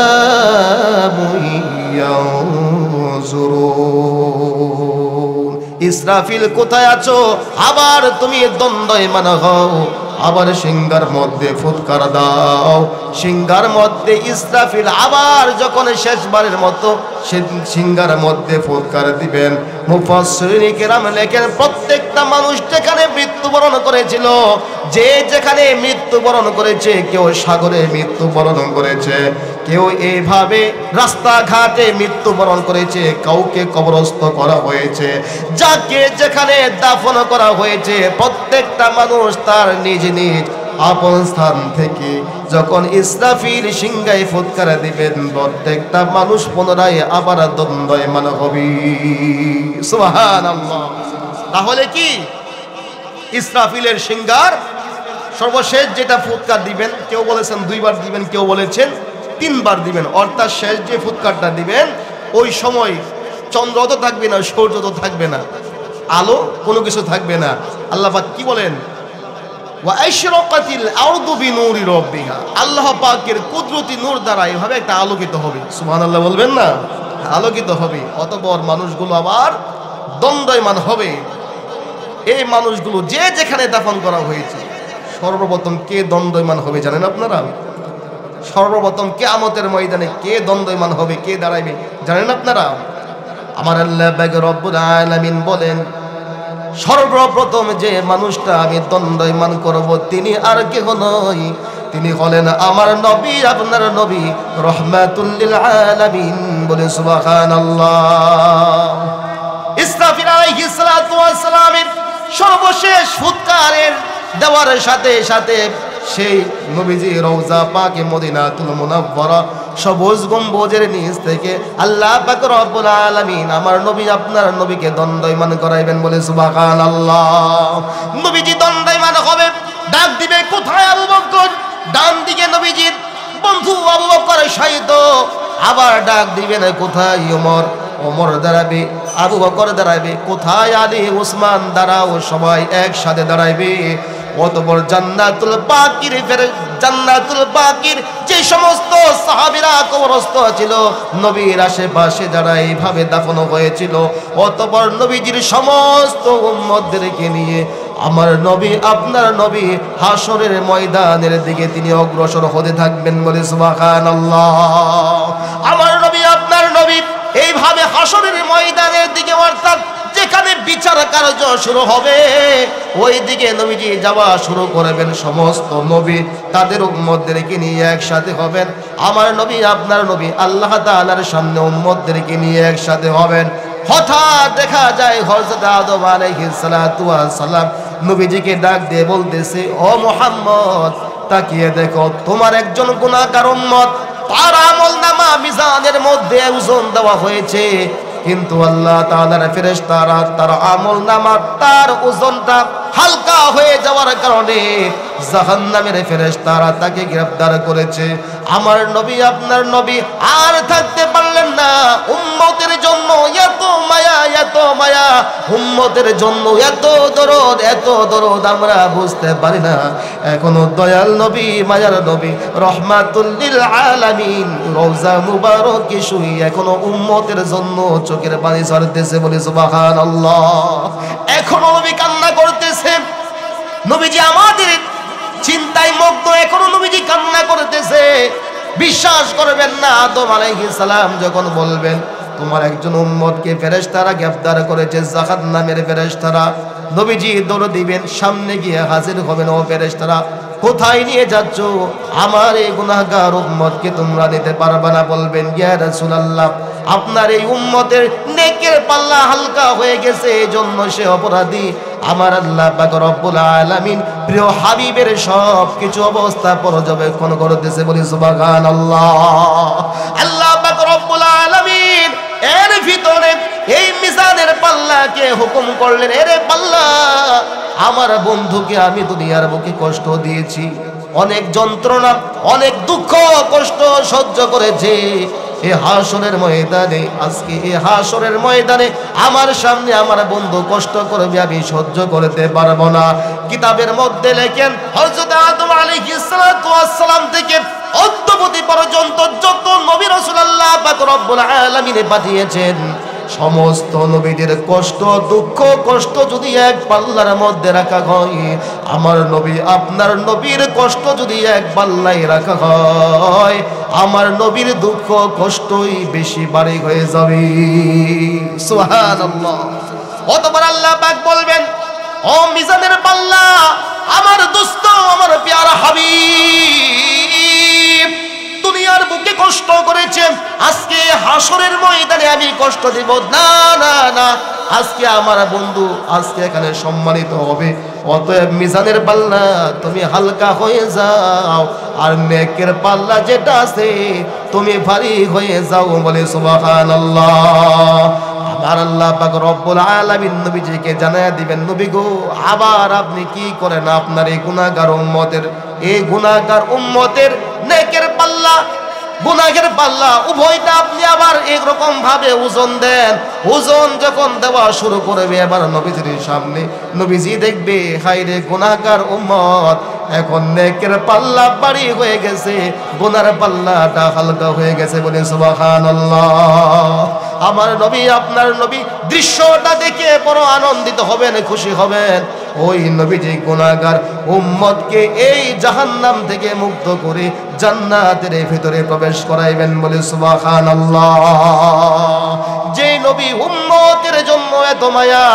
ينظرون। ইসরাফিল কোথায় আছো? আবার তুমি দ্বন্দ্বয়মান হও, আবার সিংহার মধ্যে ফুৎকার দাও। সিংহার মধ্যে ইসরাফিল আবার যখন শেষবারের মতো সিংহার মধ্যে ফুৎকার দিবেন, মুফাসসিরিন কিরাম লেখেন, প্রত্যেকটা মানুষ যেখানে মৃত্যুবরণ করেছিল, যে যেখানে মৃত্যুবরণ করেছে, কেউ সাগরে মৃত্যুবরণ করেছে, কেউ এইভাবে রাস্তাঘাটে মৃত্যুবরণ করেছে, কাউকে কবরস্থ করা হয়েছে, যাকে যেখানে দাফন করা হয়েছে, প্রত্যেকটা মানুষ তার নিজ নিজ আপন স্থান থেকে যখন ইসরাফিল সিংহায় ফুৎকার দিবেন, প্রত্যেকটা মানুষ পুনরায় আবার দ্বন্দ্বয়মান হবে। সুবহানাল্লাহ। তাহলে কি ইসরাফিলের সিঙ্গার সর্বশেষ যেটা ফুৎকার দিবেন, কেউ বলেছেন 2 বার দিবেন, কেউ বলেছেন 3 বার দিবেন, অর্থাৎ শেষ যে ফুৎকারটা দিবেন ওই সময় চন্দ্র তো থাকবে না, সূর্য তো থাকবে না, আলো কোনো কিছু থাকবে না। আল্লাহ পাক কি বলেন, ওয়া আশরাকাতিল আরদু বিনুরি রাব্বিহা, আল্লাহ পাকের কুদরতি নূর দ্বারা এভাবে একটা আলোকিত হবে। সুবহানাল্লাহ বলবেন না, আলোকিত হবে। অতঃপর মানুষগুলো আবার দণ্ডায়মান হবে। এই মানুষগুলো যে যেখানে দাফন করা হয়েছে সর্বপ্রথম কে দণ্ডায়মান হবে জানেন আপনারা? সর্বপ্রথম কিয়ামতের ময়দানে কে দণ্ডায়মান হবে, কে দাঁড়াইবে জানেন আপনারা? আমার আল্লাহ পাক রব্বুল আলামিন বলেন, সর্বপ্রথম যে মানুষটা আমি দণ্ডায়মান করব তিনি আর কেহ নয়, তিনি হলেন আমার নবী, আপনার নবী রাহমাতুল লিল আলামিন। বলে সুবহানাল্লাহ। ইসরাফিল আলাইহিস সালাতু ওয়াস সালামের সর্বশেষ ফুৎকারের দেওয়ার সাথে সাথে সেই নবীজি রওজা পাকে মদিনাতুল মুনাওয়ারা সবুজ গম্বুজের নিচ থেকে আল্লাহ পাক রব্বুল আলামিন আমার নবী, আপনার নবীকে দণ্ডায়মান করাইবেন। বলে সুবহানাল্লাহ। নবীজি দণ্ডায়মান হবে, ডাক দিবে, কোথায় আবু বকর? ডান দিকে নবীজির বন্ধু আবু বকর শাহিদ। আবার ডাক দিবেন, কোথায় ওমর? ওমর দাঁড়াবে, আবু বকর দাঁড়াবে। কোথায় আলী, ওসমান? দাঁড়াও, সবাই একসাথে দাঁড়াইবে। অতঃপর জান্নাতুল বাকির জান্নাতুল বাকির যে সমস্ত সাহাবীরা কবরস্থ ছিল নবীর আশেপাশে যারা এইভাবে দাফন হয়েছিল, অতঃপর নবীজির সমস্ত উম্মতদেরকে নিয়ে আমার নবী, আপনার নবী হাসরের ময়দানের দিকে তিনি অগ্রসর হতে থাকবেন। বলে সুবহানাল্লাহ। আমার নবী, আপনার নবী এইভাবে হাসরের ময়দানের দিকে, অর্থাৎ যেখানে বিচার কার্য শুরু হবে ওই দিকে নবীজি যাওয়া শুরু করবেন। সমস্ত নবী তাদের উম্মতদেরকে নিয়ে একসাথে হবেন। আমার নবী, আপনার নবী আল্লাহ তাআলার সামনে উম্মতদেরকে নিয়ে একসাথে হবেন। হঠাৎ দেখা যায় হযরত আদম আলাইহিস সালাতু ওয়াস সালাম নবীজিকে ডাক দিয়ে বলতেছে, ও মুহাম্মদ, তাকিয়ে দেখো, তোমার একজন গুনাহগার উম্মত, তার আমলনামা মিজানের মধ্যে ওজন দেওয়া হয়েছে, কিন্তু আল্লাহ তাআলার ফেরেশতারা তার আমলনামা, তার ওজনটা হালকা হয়ে যাওয়ার কারণে জাহান্নামের ফেরেশতারা তাকে গ্রেফতার করেছে। আমার নবী, আপনার নবী আর থাকতে পারলেন না। উম্মতের জন্য এত মায়া, এত মায়া, উম্মতের জন্য এত দরদ, এত দরদ আমরা বুঝতে পারি না। এখনো দয়াল নবী, মায়ার নবী রাহমাতুল লিল আলামিন রওজা মুবারকে শুই এখনো উম্মতের জন্য চোখের পানি ঝরতেছে। বলে সুবহানাল্লাহ। এখনো নবী কান্না করতেছে। নবীজি আমাদের চিন্তায় মগ্ন, এখনো নবীজি কান্না করতেছে। বিশ্বাস করবেন না, আদম আলাইহিস সালাম যখন বলবেন তোমার একজন উম্মতকে ফেরেশতারা গ্রেফতার করেছে, জাহান্নামের ফেরেশতারা, নবীজি দৌড় দিবেন, সামনে গিয়ে হাজির হবেন। ও ফেরেশতারা, কোথায় নিয়ে যাচ্ছ? আমার এই গুনাহগার উম্মতকে তোমরা নিতে পারবে না। বলবেন, ইয়া রাসূলুল্লাহ, আপনার এই উম্মতের নেকের পাল্লা হালকা হয়ে গেছে, এজন্য সে অপরাধী। আমার আল্লাহ পাক রব্বুল আলামিন প্রিয় হাবিবের সব কিছু অবস্থা পর্যবেক্ষণ করতেছে। বলি সুবহানাল্লাহ। আল্লাহ পাক রব্বুল আলামিন এর ভিতরে এই মিজানের পাল্লাকে হুকুম করলেন, এরে পাল্লা, আমার বন্ধুকে আমি দুনিয়ার বুকে কষ্ট দিয়েছি, অনেক যন্ত্রণা, অনেক দুঃখ কষ্ট সহ্য করেছে। এই হাসরের ময়দানে, আজকে এই হাসরের ময়দানে আমার সামনে আমার বন্ধু কষ্ট করবে, আমি সহ্য করতে পারবো না। কিতাবের মধ্যে লেখেন হযরত আদম আলাইহিস সালাতু ওয়াস সালাম থেকে অদ্যাবধি পর্যন্ত যত নবী রাসূল আল্লাহ পাক রব্বুল আলামিন পাঠিয়েছেন, সমস্ত নবীদের কষ্ট, দুঃখ, কষ্ট যদি এক পাল্লার মধ্যে রাখা হয়, আমার নবী, আপনার নবীর কষ্ট যদি এক পাল্লায় রাখা হয়, আমার নবীর দুঃখ কষ্টই বেশি বাড়ি হয়ে যাবে। সুবহানাল্লাহ। অতঃপর আল্লাহ পাক বলবেন, ও মিজানের পাল্লা, আমার দোস্ত, আমার প্যারা হাবিব দুনিয়ার বুকে কষ্ট করেছে, আজকে হাসরের ময়দানে আমি কষ্ট দেব না, না, না। আজকে আমার বন্ধু আজকে এখানে সম্মানিত হবে। অতএব মিজানের পাল্লা তুমি হালকা হয়ে যাও, আর নেকের পাল্লা যেটা আছে তুমি ভারী হয়ে যাও। বলে সুবহানাল্লাহ। আমার আল্লাহ পাক রব্বুল আলামিন নবীজিকে জানায়া দিবেন, নবী গো আবার আপনি কি করেন, আপনার এই গুনাহগার উম্মতের নেকের পাল্লা গুনাহের পাল্লা উভয়টা আপনি আবার একরকম ভাবে ওজন দেন। ওজন যখন দেওয়া শুরু করবে এবার নবীজির সামনে, নবীজি দেখবে হায়রে গুনাহগার উম্মত, এখন নেকের পাল্লা ভারী হয়ে গেছে, গুনার পাল্লাটা হালকা হয়ে গেছে। বলে সুবহানাল্লাহ। আমার নবী, আপনার নবী দৃশ্যটা দেখে বড় আনন্দিত হবেন, খুশি হবেন। ওই নবীজি গুনাহগার উম্মতকে এই জাহান্নাম থেকে মুক্ত করে জান্নাতের ভিতরে প্রবেশ করাইবেন। বলে সুবহানাল্লাহ। যেই নবী উম্মতের জন্য এত মায়া,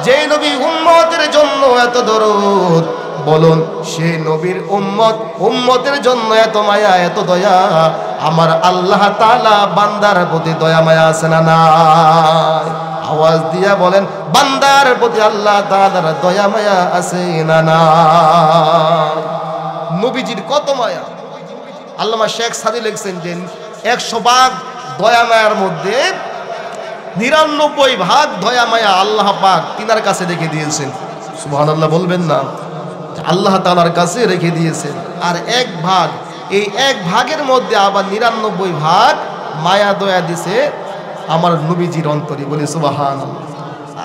যেই নবী উম্মতের জন্য এত দরদ, বলুন সেই নবীর উম্মতের জন্য এত মায়া, এত দয়া, আমার আল্লাহ তাআলা বান্দার প্রতি দয়া মায়া আছে না নাই? আওয়াজ দিয়া বলেন, বান্দার প্রতি আল্লাহ তাআলার দয়া মায়া আছে না নাই? নবীজির কত মায়া! আল্লামা শেখ সাদি লিখছেন যে 100 ভাগ দয়া মায়ার মধ্যে 99 ভাগ দয়া মায়া আল্লাহ পাক তিনার কাছে রেখে দিয়েছেন। সুবহানাল্লাহ বলবেন না? আল্লাহ তাআলার কাছে রেখে দিয়েছেন। আর এক ভাগ, এই এক ভাগের মধ্যে আবার 99 ভাগ মায়া দয়া দিছে আমার নবীজির অন্তরে। বলে সুবহানাল্লাহ।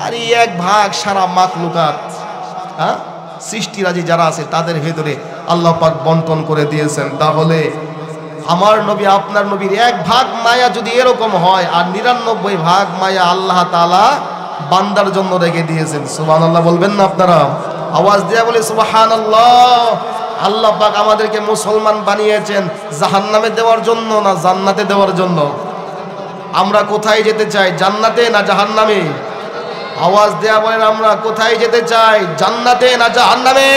আর এই এক ভাগ সারা মাখলুকাত, সৃষ্টিরাজি যারা আছে তাদের ভেতরে আল্লাহ পাক বন্টন করে দিয়েছেন। তাহলে আমার নবী, আপনার নবীর এক ভাগ মায়া যদি এরকম হয়, আর 99 ভাগ মায়া আল্লাহ তাআলা বান্দার জন্য রেখে দিয়েছেন। সুবহানাল্লাহ বলবেন না আপনারা? আওয়াজ দিয়া বলে সুবহানাল্লাহ। আল্লাহ পাক আমাদেরকে মুসলমান বানিয়েছেন জাহান্নামে দেওয়ার জন্য না জান্নাতে দেওয়ার জন্য? আমরা কোথায় যেতে চাই, জান্নাতে না জাহান্নামে? আওয়াজ দেয়া বলেন, আমরা কোথায় যেতে চাই, জান্নাতে না জাহান্নামে?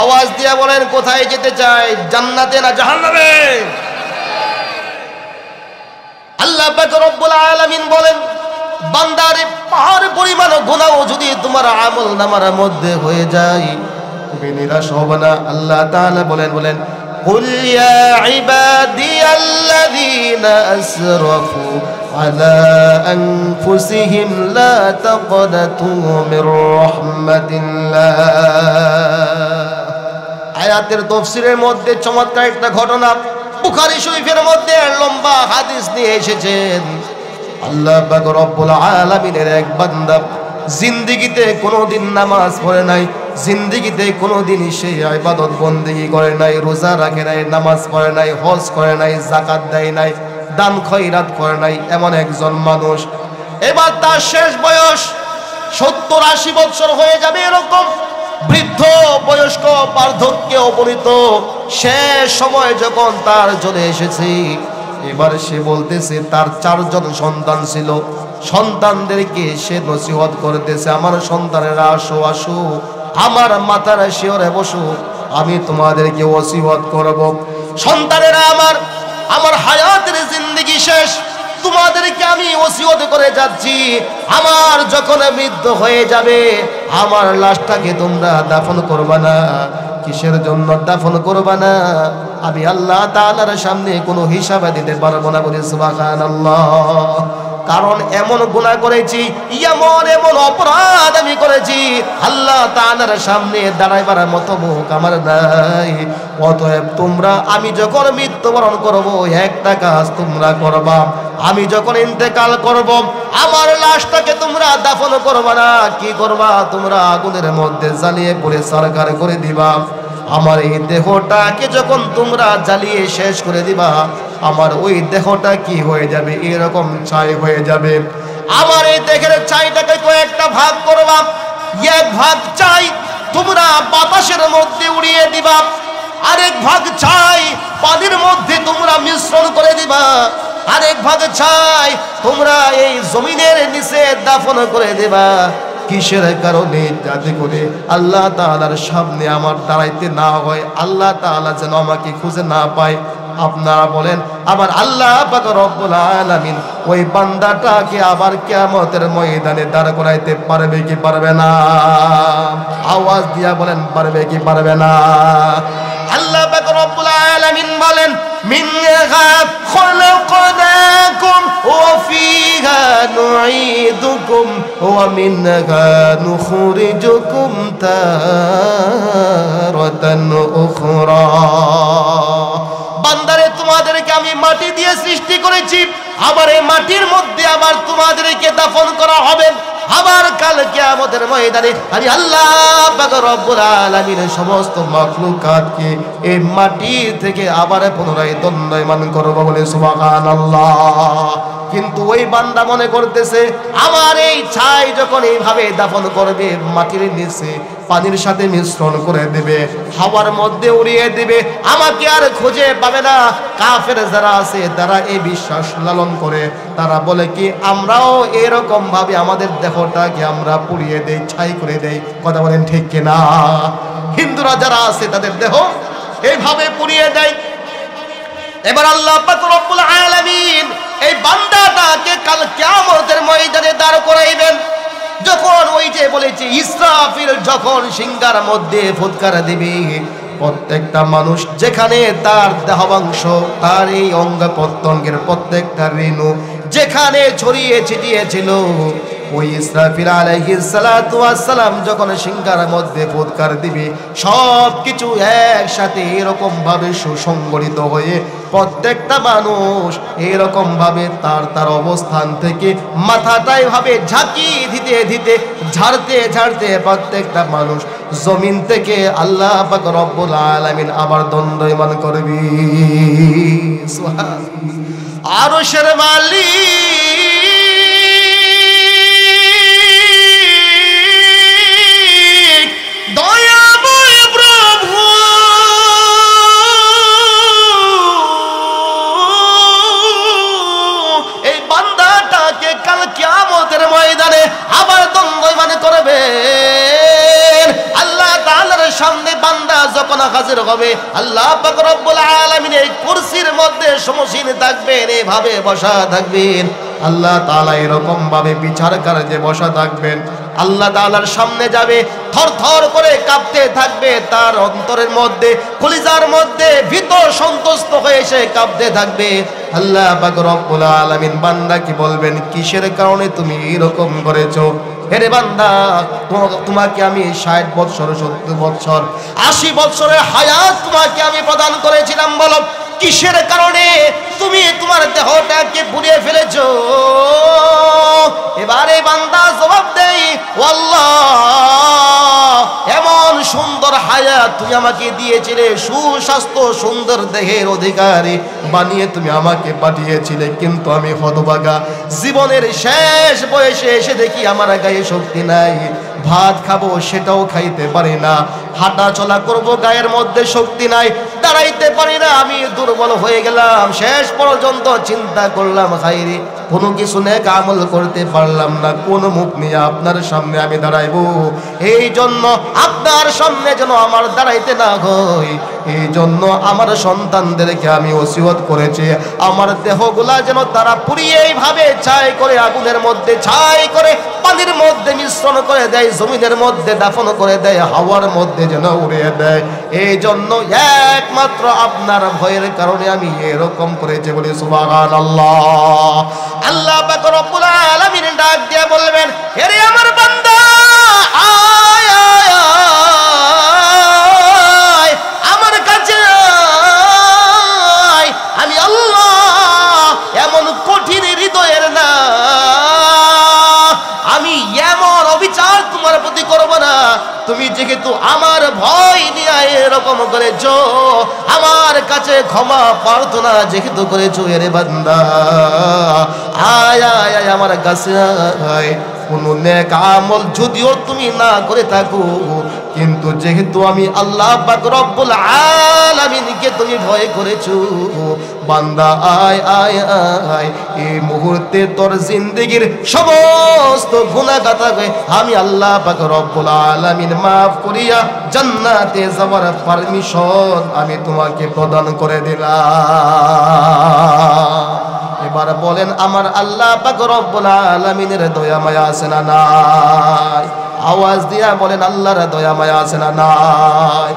আওয়াজ দিয়া বলেন, কোথায় যেতে চাই, জান্নাতে না জাহান্নামে? আল্লাহ পাক রব্বুল আলামিন বলেন, বান্দারে পাহাড় পরিমাণ গুনাহ যদি তোমার আমল নামার মধ্যে হয়ে যায়, তুমি নিরাশ হবে না। আল্লাহ তাআলা বলেন قل يا عبادي الذين أسرفوا على أنفسهم لا تقنطوا من رحمة الله। আয়াতের তাফসীরের মধ্যে চমৎকার একটা ঘটনা বুখারী শরীফের মধ্যে লম্বা হাদিস নিয়ে এসেছেন। আল্লাহ পাক রব্বুল আলামিনের এক বান্দা জিন্দেগিতে কোনোদিন নামাজ পড়ে নাই, জিন্দেগিতে কোনোদিন সে ইবাদত বন্দেগি করে নাই, রোজা রাখে নাই, নামাজ পড়ে নাই, হজ করে নাই, যাকাত দেয় নাই, দান খয়রাত করে নাই, এমন একজন মানুষ। এবার তার শেষ বয়স 70-80 বছর হয়ে যাবে, এরকম বৃদ্ধ বয়স্ক বার্ধক্যে উপনীত শেষ সময় যখন তার চলে এসেছে, এবার সে বলতেছে তার 4 জন সন্তান ছিল, সন্তানদেরকে সে নসিহত করতেছে, আমার সন্তানেরা আসো আসো, আমার মাথার শিওরে বসো, আমি তোমাদেরকে ওসিয়ত করব। সন্তানেরা আমার হায়াতের জিন্দেগি শেষ, তোমাদেরকে আমি ওসিয়ত করে যাচ্ছি, আমার যখন মৃত্যু হয়ে যাবে আমার লাশটাকে তোমরা দাফন করবা না। কিসের জন্য দাফন করবা না? আমি আল্লাহ তাআলার সামনে কোনো হিসাব দিতে পারবো না। বলে সুবহানাল্লাহ। কারণ এমন গুনাহ করেছি, এমন অপরাধ আমি করেছি, আল্লাহ তাআলার সামনে দাঁড়াইবার মতো মুখ আমার নাই। অতএব তোমরা, আমি যখন মৃত্যুবরণ করব একটা কাজ তোমরা করবা, আমি যখন ইন্তেকাল করব আমার লাশটাকে তোমরা দাফন করবা না। কি করবা? তোমরা আগুনের মধ্যে জ্বালিয়ে পুড়ে সরকার করে দিবা। আমার এই দেহটাকে যখন তোমরা জ্বালিয়ে শেষ করে দিবা, আমার ওই দেহটা কি হয়ে যাবে? এরকম ছাই হয়ে যাবে। আমার এই দেহের ছাইটাকে কয়েকটা ভাগ করবা, এক ভাগ ছাই তোমরা বাতাসের মধ্যে উড়িয়ে দিবা, আরেক ভাগ ছাই পানির মধ্যে তোমরা মিশ্রণ করে দিবা, আরেক ভাগ ছাই তোমরা এই জমিনের নিচে দাফন করে দেবা। কিসের কারণে? যাতে করে আল্লাহ তাআলার সামনে আমার দাঁড়াইতে না হয়, আল্লাহ তাআলা যেন আমাকে খুঁজে না পায়। আপনারা বলেন, আবার আল্লাহ পাক রব্বুল আলামিন ওই বান্দাটাকে আবার কিয়ামতের ময়দানে দাঁড় করাইতে পারবে কি পারবে না? আওয়াজ দিয়া বলেন, পারবে কি পারবে না? আল্লাহ পাক রব্বুল আলামিন বলেন, মিনহা খলাকনাকুম ওয়া ফিহা নুঈদ ওয়া মিনহা নুখরিজুকুম তারাতান উখরা। বান্দারে তোমাদেরকে আমি মাটি দিয়ে সৃষ্টি করেছি, আবার এই মাটির মধ্যে আবার তোমাদেরকে দাফন করা হবে। আবার কাল কিয়ামতের ময়দানে আমি আল্লাহ পাক রব্বুল আলামিন সমস্ত মাখলুকাতকে এই মাটি থেকে আবার পুনরায় দণ্ডায়মান করব বলে সুবহানাল্লাহ। কিন্তু ওই বান্দা মনে করতেছে আমার এই ছাই যখন এইভাবে দাফন করবে, মাটির নিচে পানির সাথে মিশ্রণ করে দেবে, হাওয়ার মধ্যে উড়িয়ে দেবে, আমাকে আর খুঁজে পাবে না। কাফের যারা আছে তারা এই বিশ্বাস লালন করে, তারা বলে কি আমরাও এরকম ভাবে আমাদের দেহটাকে আমরা পুড়িয়ে দেই, ছাই করে দেই। কথা বলেন ঠিক কিনা? হিন্দুরা যারা আছে তাদের দেহ এইভাবে পুড়িয়ে দেয়। এবার আল্লাহ পাক রব্বুল আলামিন এই বান্দাটাকে কাল কিয়ামতের ময়দানে দাঁড় করাইবেন। যখন ওই যে বলেছি ইসরাফিল যখন সিংহার মধ্যে ফুৎকার দিবে, প্রত্যেকটা মানুষ যেখানে তার দেহাংশ, তার এই অঙ্গ প্রত্যঙ্গের প্রত্যেকটা রেণু যেখানে ছড়িয়ে ছিটিয়েছিল, ওই ইসরাফিল আলাইহিস সালাতু ওয়াস সালাম যখন সিংহার মধ্যে ফুৎকার দিবে, সব কিছু একসাথে এরকম ভাবে সুসংগঠিত হয়ে প্রত্যেকটা মানুষ এরকম ভাবে তার তার অবস্থান থেকে মাথাটাই ভাবে ঝাঁকি দিতে দিতে ঝাড়তে ঝাড়তে প্রত্যেকটা মানুষ জমিন থেকে আল্লাহ পাক রব্বুল আলামিন আবার দণ্ডায়মান করবে। সুবহানাল্লাহ। আরশের মালিক দয়াময় প্রভু এই বান্দাটাকে কাল কিয়ামতের ময়দানে আবার দণ্ডায়মান করবে। আল্লাহ তাআলার সামনে বান্দা যখন হাজির হবে, আল্লাহ পাক রব্বুল আলামিন এই কুরসির মধ্যে সমসীন থাকবেন, এভাবে বসা থাকবেন। আল্লাহ তাআলা এরকম ভাবে বিচার কার্যে বসা থাকবেন। আল্লাহ তাআলার সামনে যাবে, থরথর করে কাঁপতে থাকবে, তার অন্তরের মধ্যে কলিজার মধ্যে ভীত সন্তুষ্ট হয়ে সে কাঁপতে থাকবে। আল্লাহ পাক রব্বুল আলামিন বান্দাকে বলবেন, কিসের কারণে তুমি এরকম করেছো? হেরে বান্দা, তোমাকে আমি 60 বছর 70 বছর 80 বছরের হায়াত তোমাকে আমি প্রদান করেছিলাম, বলো কিসের কারণে তুমি তোমার দেহটাকে পুড়িয়ে ফেলেছো? এবারে বান্দা জবাব দেই, ও আল্লাহ, এমন সুন্দর হায়াত তুমি আমাকে দিয়েছিলে, সুস্বাস্থ্য সুন্দর দেহের অধিকারী বানিয়ে তুমি আমাকে পাঠিয়েছিলে, কিন্তু আমি হতভাগা, জীবনের শেষ বয়সে এসে দেখি আমার গায়ে শক্তি নাই, ভাত খাবো সেটাও খাইতে পারি না, হাঁটা চলা করবো গায়ের মধ্যে শক্তি নাই, দাঁড়াইতে পারি না, আমি দুর্বল হয়ে গেলাম। শেষ পর্যন্ত চিন্তা করলাম, খাইরি কোনো কিছু নেক আমল করতে পারলাম না, কোন মুখ নিয়ে আপনার সামনে আমি দাঁড়াইবো? এই জন্য আপনার সামনে যেন আমার দাঁড়াইতে না হয়, এই জন্য আমার সন্তানদেরকে আমি ওসিয়ত করেছি, আমার দেহগুলা যেন তারা পুড়িয়ে এইভাবে ছাই করে, আগুনের মধ্যে ছাই করে, পানির মধ্যে মিশ্রণ করে দেয়, জমিনের মধ্যে দাফন করে দেয়, হাওয়ার মধ্যে যেন উড়িয়ে দেয়। এই জন্য একমাত্র আপনার ভয়ের কারণে আমি এরকম করেছি বলে সুবহানাল্লাহ। আল্লাহ পাক রব্বুল আলামিন ডাক দিয়ে বলবেন, হে আমার বান্দা, আয় আয় আয় আমার কাছে আয়, আমি আল্লাহ এমন কঠিন হৃদয়ের না, আমি এমন অবিচার তোমার প্রতি করব না। তুমি যেহেতু আমার ভয় নিয়ে এরকম করেছো, আমার কাছে ক্ষমা প্রার্থনা যেহেতু করেছো, এরে বান্দা আয় আয় আয় আমার কাছে আয়। কোনো নেক আমল যদিও তুমি না করে থাকো, কিন্তু যেহেতু আমি আল্লাহ পাক রব্বুল আলামিনকে তুমি ভয় করেছো, বান্দা আয় আয় আয়, এই মুহূর্তে তোর জিন্দেগির সমস্ত গুনাহ খাতাকে আমি আল্লাহ পাক রব্বুল আলামিন মাফ করিয়া জান্নাতে যাওয়ার পারমিশন আমি তোমাকে প্রদান করে দিলাম। এবার বলেন, আমার আল্লাহ পাক রব্বুল আলামিনের দয়া মায়া আছে না নাই? আওয়াজ দিয়া বলেন, আল্লাহর দয়া মায়া আছে না নাই?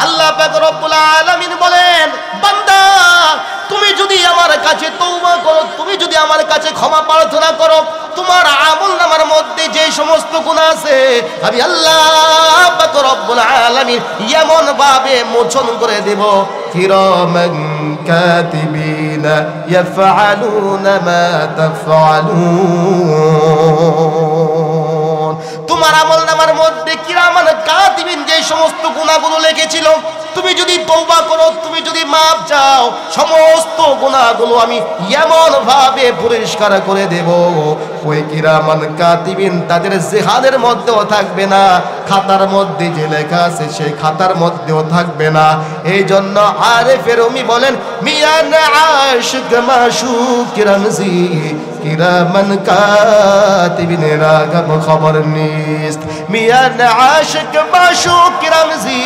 আল্লাহ পাক রব্বুল আলামিন বলেন, বান্দা তুমি যদি আমার কাছে তওবা করো, তুমি যদি আমার কাছে ক্ষমা প্রার্থনা করো, তোমার আমলনামার মধ্যে যে সমস্ত গুনাহ আছে আমি আল্লাহ পাক রব্বুল আলামিন এমন ভাবে মোচন করে দেব। কিরামান কাতিবিনা ইয়াফআলুনা মা তাফআলুন। তোমার আমলনামার মধ্যে কিরামান কাতিবিন যে সমস্ত গুনাহগুলো লিখেছিল, তুমি যদি তওবা করো, তুমি যদি মাপ চাও, সমস্ত গুনাহগুলো আমি এমন ভাবে পরিষ্কার করে দেব, ওই কিরামান কাতিবিন তাদের জিহাদের মধ্যেও থাকবে না, খাতার মধ্যে যে লেখা আছে সেই খাতার মধ্যেও থাকবে না। এই জন্য আরেফের উমি বলেন, মিয়ান আশিক মাশুক রামজি কিরামান কাতিবিন রাগব খবর নিস্ত। মিয়ান আশিক মাশুক রামজি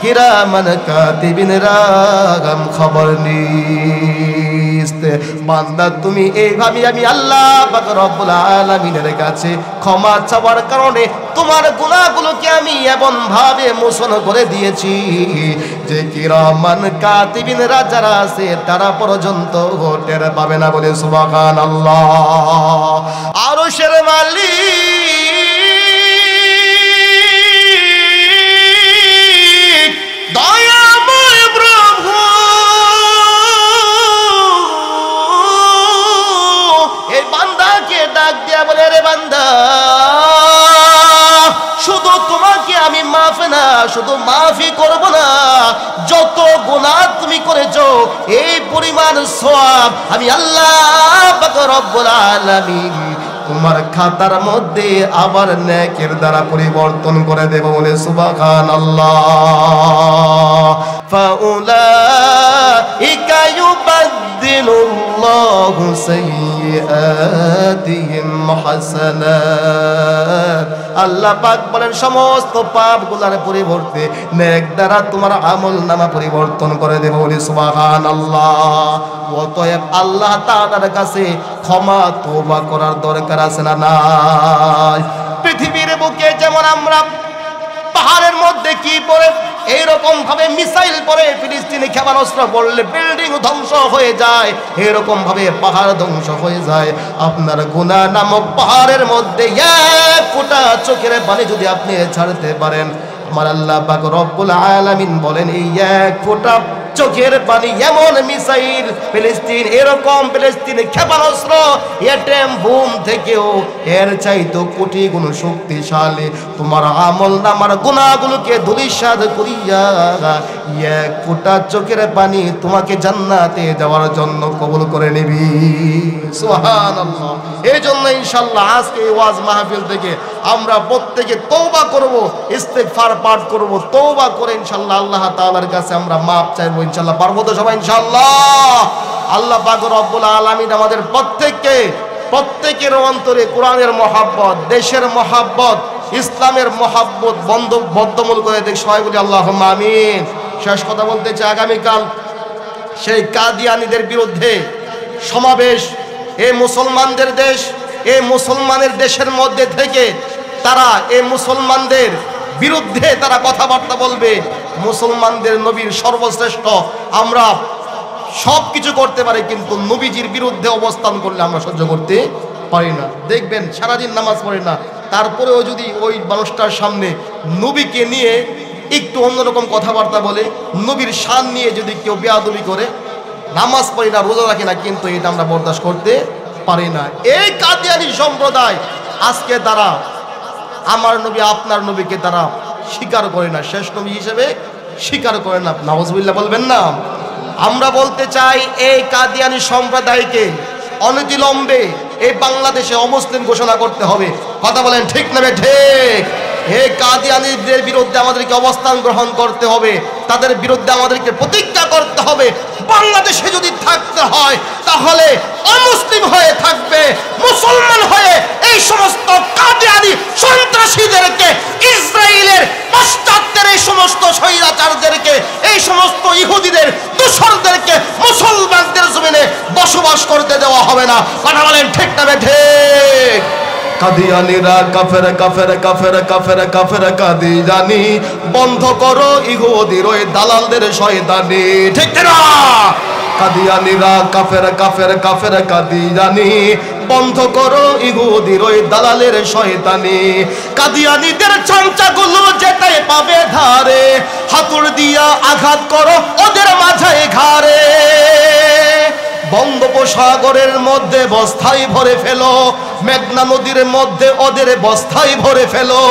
কিরামান কাতিবিন রাগম খবর নিস্ত। বান্দা তুমি এইভাবে আমি আল্লাহ পাক রব্বুল আলামিনের কাছে ক্ষমা চাওয়ার কারণে তোমার গুনাহগুলোকে আমি এমন ভাবে মোচন করে দিয়েছি যে কিরামান কাতিবিনরা যারা আছে তারা পর্যন্ত টের পাবে না। বলে সুবহানাল্লাহ। আরশের মালিক দয়াময় প্রভু এই বান্দাকে ডাক দিয়া বলে, রে বান্দা, শুধু তোমাকে আমি মাফ না, শুধু মাফই করব না, যত গুনাহ তুমি করেছো এই পরিমাণ সওয়াব আমি আল্লাহ পাক রব্বুল আলামিন তোমার খাতার মধ্যে আবার নেকের দ্বারা পরিবর্তন করে দেব। বলে সুবহানাল্লাহ। ফাউলাইকা ইউবাদদিলুল্লাহু সাইয়্যাতিহিম হাসানাত। আল্লাহ পাক বলেন সমস্ত পাপগুলোর পরিবর্তে নেক দ্বারা তোমার আমলনামা পরিবর্তন করে দেব। বলে সুবহানাল্লাহ। অতএব আল্লাহ তাআলার কাছে ক্ষমা তওবা করার দরকার আছে না নাই? পৃথিবীর বুকে যেমন আমরা পাহাড়ের মধ্যে কি পড়ে এইরকম ভাবে মিসাইল পড়ে, ফিলিস্তিনি ক্ষেপণাস্ত্র পড়লে বিল্ডিং ধ্বংস হয়ে যায়, এরকম ভাবে পাহাড় ধ্বংস হয়ে যায়। আপনার গুনাহ নামক পাহাড়ের মধ্যে এক ফোঁটা চোখের পানি যদি আপনি ছাড়তে পারেন, আমার আল্লাহ পাক রব্বুল আলামিন বলেন এই এক ফোঁটা চোখের পানি এমন মিসাইল ফিলিস্তিন, এরকম ফিলিস্তিনি ক্ষেপণাস্ত্র এটম বুম থেকেও এর চাইতো কোটি গুণ শক্তিশালী। তোমার আমলনামার গুনাহগুলোকে ধূলিসাৎ করিয়া এক ফোঁটা চোখের পানি তোমাকে জান্নাতে যাওয়ার জন্য কবুল করে নিবি। সুবহানাল্লাহ। এই জন্য ইনশাআল্লাহ আজকে এই ওয়াজ মাহফিল থেকে আমরা প্রত্যেকে তওবা করব, ইস্তেগফার পাঠ করব, তওবা করে ইনশাআল্লাহ আল্লাহ তাআলার কাছে আমরা মাপ চাইবো। ইনশাআল্লাহ পারবো তো সবাই? ইনশাআল্লাহ। আল্লাহ পাক রব্বুল আলামিন আমাদের প্রত্যেকের অন্তরে কোরআনের মহব্বত, দেশের মহব্বত, ইসলামের মহব্বত বদ্ধমূল করে দেখ। সবাই বলি আল্লাহুম্মা আমিন। শেষ কথা বলতে চাই, আগামীকাল সেই কাদিয়ানীদের বিরুদ্ধে সমাবেশ। এই মুসলমানদের দেশ, এই মুসলমানের দেশের মধ্যে থেকে তারা এই মুসলমানদের বিরুদ্ধে তারা কথাবার্তা বলবে। মুসলমানদের নবীর সর্বশ্রেষ্ঠ, আমরা সব কিছু করতে পারি, কিন্তু নবীজির বিরুদ্ধে অবস্থান করলে আমরা সহ্য করতে পারি না। দেখবেন সারাদিন নামাজ পড়ে না, তারপরেও যদি ওই মানুষটার সামনে নবীকে নিয়ে একটু অন্যরকম কথাবার্তা বলে, নবীর শান নিয়ে যদি কেউ বেয়াদবি করে, নামাজ পড়ি না, রোজা রাখি না, কিন্তু এটা আমরা বরদাস্ত করতে পারি না। এই কাদিয়ানী সম্প্রদায় আজকে তারা আমার নবী আপনার নবীকে তারা স্বীকার করে না, শেষ নবী হিসেবে স্বীকার করে না। নাউজুবিল্লাহ বলবেন না? আমরা বলতে চাই এই কাদিয়ানী সম্প্রদায়কে অনতিবিলম্বে এই বাংলাদেশে অমুসলিম ঘোষণা করতে হবে। কথা বলেন ঠিক না ঠিক? এই কাদিয়ানীদের বিরুদ্ধে আমাদেরকে অবস্থান গ্রহণ করতে হবে, তাদের বিরুদ্ধে আমাদেরকে প্রতিজ্ঞা করতে হবে। বাংলাদেশে যদি থাকতে হয় তাহলে অমুসলিম হয়ে থাকবে, মুসলমান হয়ে এই সমস্ত কাদিয়ানী সন্ত্রাসীদেরকে, ইসরায়েলের পাশ্চাত্যের এই সমস্ত স্বৈরাচারদেরকে, এই সমস্ত ইহুদিদের দূষরদেরকে মুসলমানদের জমিনে বসবাস করতে দেওয়া হবে না। কথা বলেন ঠিক না ঠিক? কাদিয়ানীরা কাফের কাফের কাফের কাফের কাফের কাদিয়ানী, বন্ধ করো ইহুদির ওই দালালদের শয়তানি। ঠিক না? কাদিয়ানিরা কাফের কাফের কাফের কাদিয়ানি, বন্ধ করো ইহুদির ওই দালালের শয়তানি। কাদিয়ানিদের চামচাগুলো যেটাই পাবে ধারে, হাতুড় দিয়া আঘাত করো ওদের মাথায় ঘাড়ে। বঙ্গোপসাগরের মধ্যে বস্তায় ভরে ফেলো, মেঘনা নদীর মধ্যে ওদের বস্তায় ভরে ফেলো।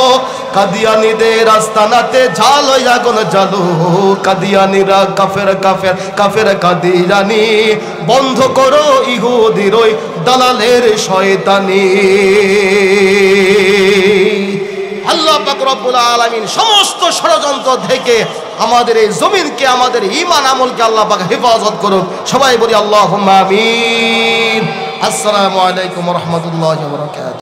কাদিয়ানিদের আস্তানাতে ঝালো আগুন জ্বালো, কাদিয়ানিরা কাফের কাফের কাফের কাদিয়ানি, বন্ধ করো ইহুদির ওই দালালের শয়তানি। আল্লাহ পাক রব্বুল আলামিন সমস্ত ষড়যন্ত্র থেকে আমাদের এই জমিনকে, আমাদের ঈমান আমলকে আল্লাহ পাক হেফাজত করুক। সবাই বলি আল্লাহুম্মা আমিন। আসসালামু আলাইকুম ওয়া রাহমাতুল্লাহি ওয়া বারাকাতুহু।